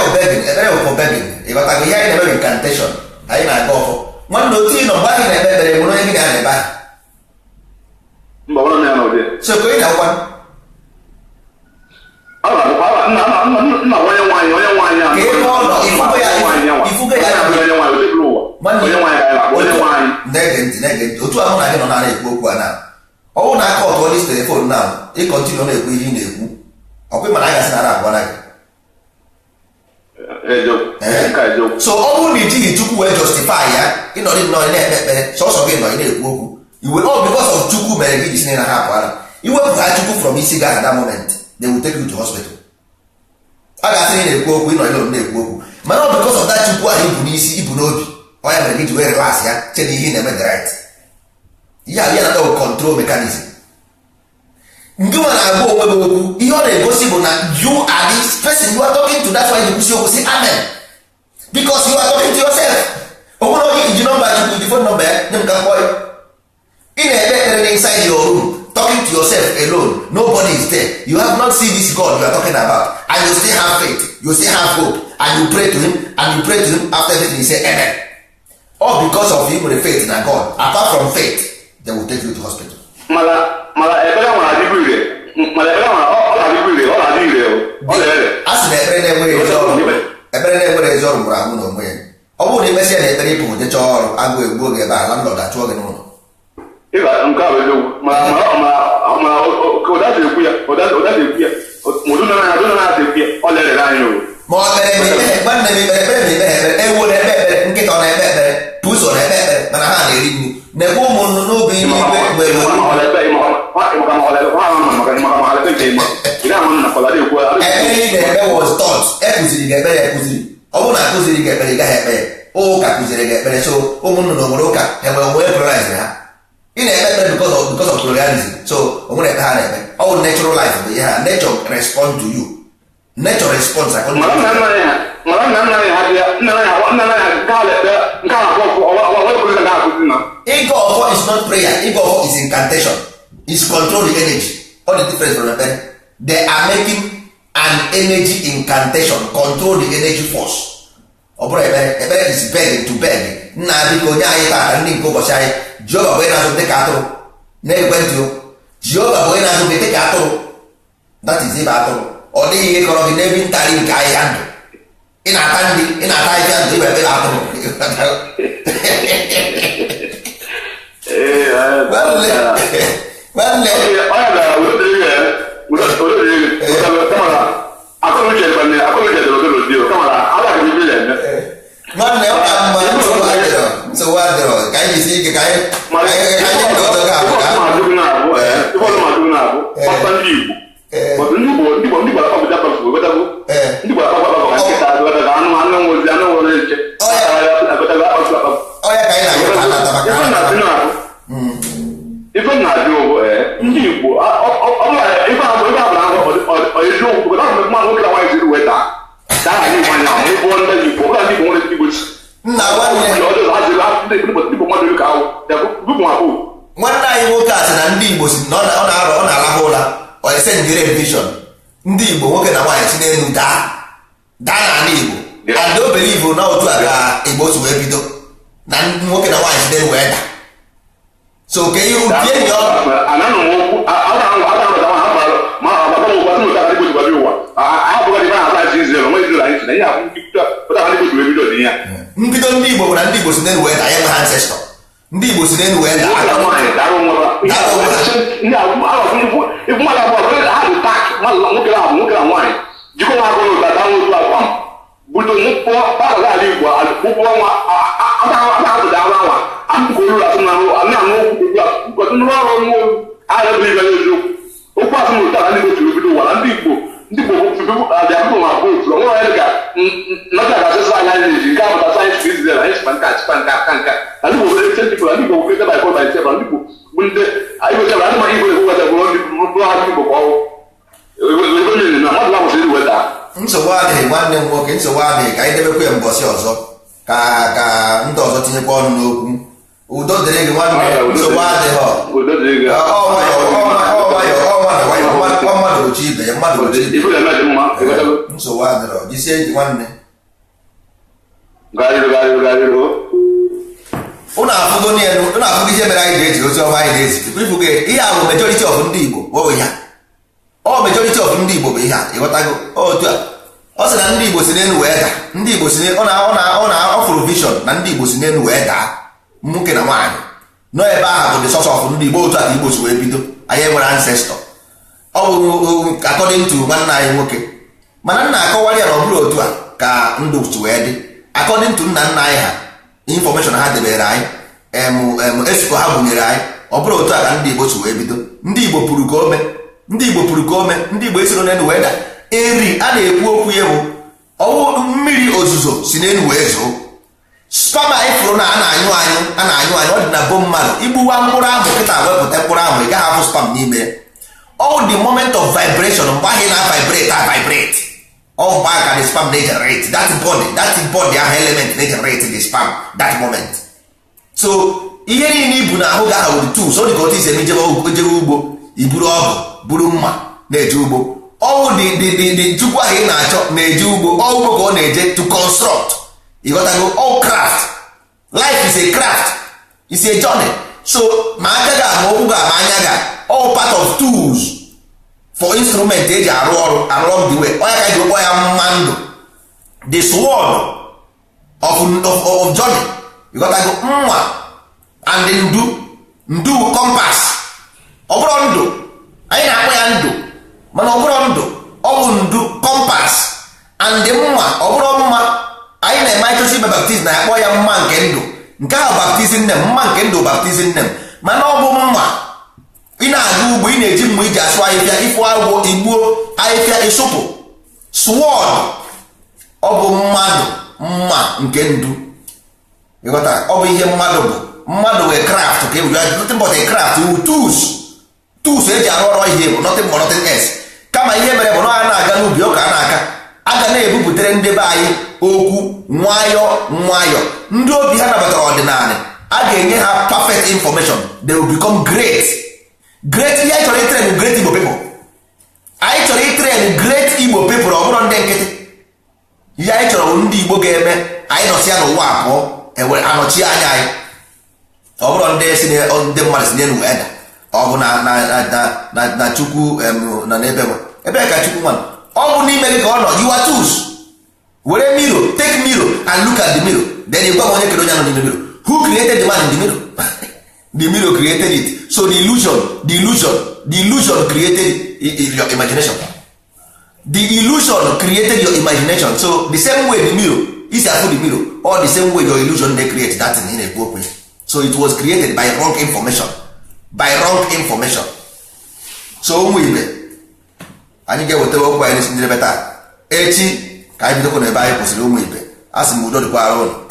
Speaker 2: bụ for begging. Ịghọtago? Ihe anyị na-eme incantation, anyị na-aga ọfọ. Nwanne otu ị nọ mgbe anyị na-ekpe ekpere nwere onye gị na-ebe ahụ.
Speaker 4: Mba ọrụ na ya n'ụdị.
Speaker 2: So ka ị na-akwa
Speaker 4: nna onye nwaanyị ahụ.
Speaker 2: Ka ebe ọ nọ ifugo ya na-ege ntị otu ahụ na gị nọ na-ekwu okwu a na ọwụ na aka ọtụ ọdị telefon na ịkọntinu na-ekwu ihe ị na-ekwu ọkwa ịma na a gasị na ara agwa na gị. So ọ bụrụ na ijighị Chukwu wee justify ya ịnọdị nnọọ na-ekpe ekpere sọsọ gị nọ ị na-ekwu okwu iwe ọ because of Chukwu mere gị jisi na ha apụ ara iwepụ ha Chukwu from isi gaa that moment they will take you to hospital. A ga-asị na na-ekwu okwu ịnọ ịnọ na-ekwu okwu mana ọ because of that Chukwu ahụ ibu n'isi ibu n'obi ọ ya mere gị ji wee relax ya che na ihe na-eme the right ihe ahụ ya na control mechanism. Ndị nwa na-agwa onwe gị okwu ihe ọ na-egosi bụ na you are this person you are talking to. That's why you kwụsị okwu si amen because you are talking to yourself. O nwere onye iji nọmba Chukwu ji phone number ya nye m ka mkpọ ya. Ị na-ekpe ekpere inside your room talking to yourself alone, nobody is there. You have not seen this God you are talking about and you still have faith, you still have hope and you pray to him and you pray to him after everything you say amen. All because of you with faith in God. Apart from faith, they will take you to hospital.
Speaker 4: Mala ekpere nwere adịbụ ire. Mala ekpere nwere ọ na-adịbụ ire, ọ na-adị ire o. Ọ na-ere.
Speaker 2: A sị na ekpere na-enwere ezi ọrụ. Ekpere na-enwere ezi ọrụ mụrụ ahụ na onwe ya. Ọ bụrụ na imesịa na ekpere ịpụ je chọọ ọrụ agụ egbu oge ebe a landlord achụọ gị n'ụlọ.
Speaker 4: Ịba nke a bụ eziokwu ma ụda ekwu ya mụdụ na-ata ekwu ya ọ lere anyị o.
Speaker 2: Ma ọ kpere nwanne m ekpere ma ekpere ewu na-ekpe ekpere nkịta ọ na-ekpe ekpere puso na-ekpe ekpere mana ha na-eri nri na-ekwe ụmụnnụ n'obi n'igwe mgbe ekpere ị na-ekpe was taught ekụziri gị ekpere ekụziri ọ bụrụ na akụziri gị ekpere ị gaghị ekpe ya ụka kụziri gị ekpere so ụmụnnụ na onwere ụka enwere onwe pluralize ha ị na-ekpe ekpere because of pluralism so onwere ekpe ha na-ekpe ọ bụ natural life bụ ihe ha nature respond to you nature response according to ịga ọfọ is not prayer ịga ọfọ is incantation is control the energy. All the difference from ekpere they are making an energy incantation control the energy force. Ọ bụrụ ekpere is begging to beg nna biko onye anyị taata ndị nke ụbọchị anyị Jehova bụ onye na-azụ dịka atụrụ na-ekwentị o Jehova bụ onye na-azụ dịka atụrụ that is ịba atụrụ ọ dịghị ihe kọrọ gị n'ebe ntarị nke ahịhịa ndụ ị na-ata nri ị na-ata ahịhịa ndụ ịba ekpere atụrụ nwanne
Speaker 4: onye gara
Speaker 2: nwanne ọ ka mma nsogbu adịrọ ka anyị jisi ike ka anyị ndị ọzọ ga-abụ ọya ka anyị na-ayọ ka anata maka
Speaker 4: ife na-adị ndị Igbo ife abụla eziokwu mmadụ nwoke na nwaanyị ziri weta
Speaker 2: nwanne anyị nwoke a sị na ndị Igbo si na ọ na-arahụ ụra ese njire vision ndị Igbo nwoke na nwaanyị si n'elu daa n'ala Igbo and o believe na otu a ka Igbo si wee bido na nwoke na nwaanyị si n'elu wee daa so ka ihe ubi enyi mbido ndị Igbo bụ na ndị Igbo si n'elu wee daa ya nwe ha ancestor ndị Igbo si n'elu wee daa
Speaker 4: budo mụpụ ala Igbo akpụkpọ nwa anwa akụkọruru asụ na na-aṅụ ụkwụ n'ọrụ ọrụ agha bụ ibe eziokwu okwu asụ na ụtara ndị Igbo bido ụwa ndị Igbo abịakụkọ ma vootu onwe onye ka nọta ga-asịsị anya na-eji nke apụta sayensị ka izizere anyị chịkwa nka nka ndị Igbo were chen tipụl ndị Igbo were by by tebụl ndị Igbo bụ ndị igochara ndị ma Igbo egwuweta bụ ndị bụrụ ha Igbo ka ọrụ na mmadụ ahụsị iri weta
Speaker 2: nsogbu adịghị nwanne m nwoke nsogbu adịghị ka anyị debekwa ya mbọsị ọzọ ka ndị ọzọ tinyekwa ọnụ n'okwu udo dịrị gị nwanne nsogbu adịghị mmadụ ochi ibe ya mmadụ ochi ibe nsogbu adịrọ jisie ntị nwanne ụnụ afụgo ihe mere anyị ga-eji ozi ọma anyị na-ezi ifugo ihe ahụ majority of ndị Igbo bụ ya ọ majority of ndị Igbo bụ ihe a ịghọtago otu a ọ sị na ndị Igbo si n'elu wee daa ndị Igbo si ọ na-ọfụrụ vision na ndị Igbo si n'elu wee daa nwoke na nwaanyị nọ ebe ahụ bụ the source of ndị Igbo otu a ka Igbo si wee bido anyị nwere ancestor ọ bụ according to nwanne anyị nwoke mana nna akọwara ya na ọ bụrụ otu a ka ndụ si wee dị according to nna nna anyị ha information ha debere anyị esiko ha bunyere anyị ọ bụrụ otu a ka ndị Igbo si wee bido ndị Igbo pụrụ ka ome ndị Igbo pụrụ ka ome ndị Igbo esiro n'elu wee daa eri a na-ekwu okwu ya bụ ọwụ mmiri ozuzo si n'elu wee zoo spama anyị fụrụ na a na-anyụ anyụ ọ dị na bo mmadụ igbuwa mkpụrụ ahụ kịta wepụta mkpụrụ ahụ ị gaghị afụ spam n'ime all the moment of vibration mgbe ahụ na-vibrate ọ mgbe aka the spam na-generate that body ahụ element na-generate the spam that moment so ihe niile ibu na ahụ ga-aha wuru tools ọ dị ka otu isi ejebe ugbo iburu ọgụ buru mma na-eje ugbo ọwụ dị chukwu ahụ ị na-achọ na-eje ugbo ugbo ka ọ na-eje to construct ịghọtago all craft life is a craft is a journey so ma aka ga ma okwu ga ma anya ga all part of tools for instrument eji arụ ọrụ along the way onye ka ji ụgbọ ya mma ndụ the sword of journey ịghọtago mma and ndu compass ọ bụrụ ndụ anyị na-akpọ ya ndụ mana ọ bụrụ ndụ ọ bụ ndu compass and mma ọ bụrụ mma anyị na-eme ịchọsi ibe baptizim na-akpọ ya mma nke ndụ nke ahụ baptizim nne mma nke ndụ baptizim nne mana ọ bụ mma ị na-aga ugbo ị na-eji mma iji asụ ahịhịa ịfụ agwọ igbuo ahịhịa ịsụpụ sword ọ bụ mmadụ mma nke ndụ ịghọta ọ bụ ihe mmadụ wee craft ka ebu nothing but a craft tools eji arụ ọrụ ihe bụ nothing but nothing else kama ihe mere bụ na a na-aga n'ubi ọka a ga na-ebupụtere ndị be anyị okwu nwayọ ndị obi ha nabatara ọdịnala a ga-enye ha perfect information they will become great ihe anyị chọrọ itrain great Igbo people anyị chọrọ itrain great Igbo people ọ bụrụ ndị nkịtị ihe anyị chọrọ ndị Igbo ga-eme anyị nọsịa n'ụwa abụọ anọchi anya anyị ọ bụrụ ndị mmadụ si n'elu eda ọ bụ na Chukwu na n'ebe ebe ka Chukwu nwa ọ bụ n'ime gị ka ọ nọ you are tools were mirror take mirror and look at the mirror then you gwa onye kere onye nọ n'ime mirror who created the man in the mirror The mirror created it. So the illusion created your imagination. The illusion created your imagination. So the same way the mirror is the mirror, or the same way your illusion they create that in a book. So it was created by wrong information. So ụmụ ibe anyị ga-ewetara okwu anyị n'isi ndị ebe taa echi ka anyị bidokwa n'ebe anyị kwụsịrị ụmụ ibe a sị m udo dịkwara ụnụ.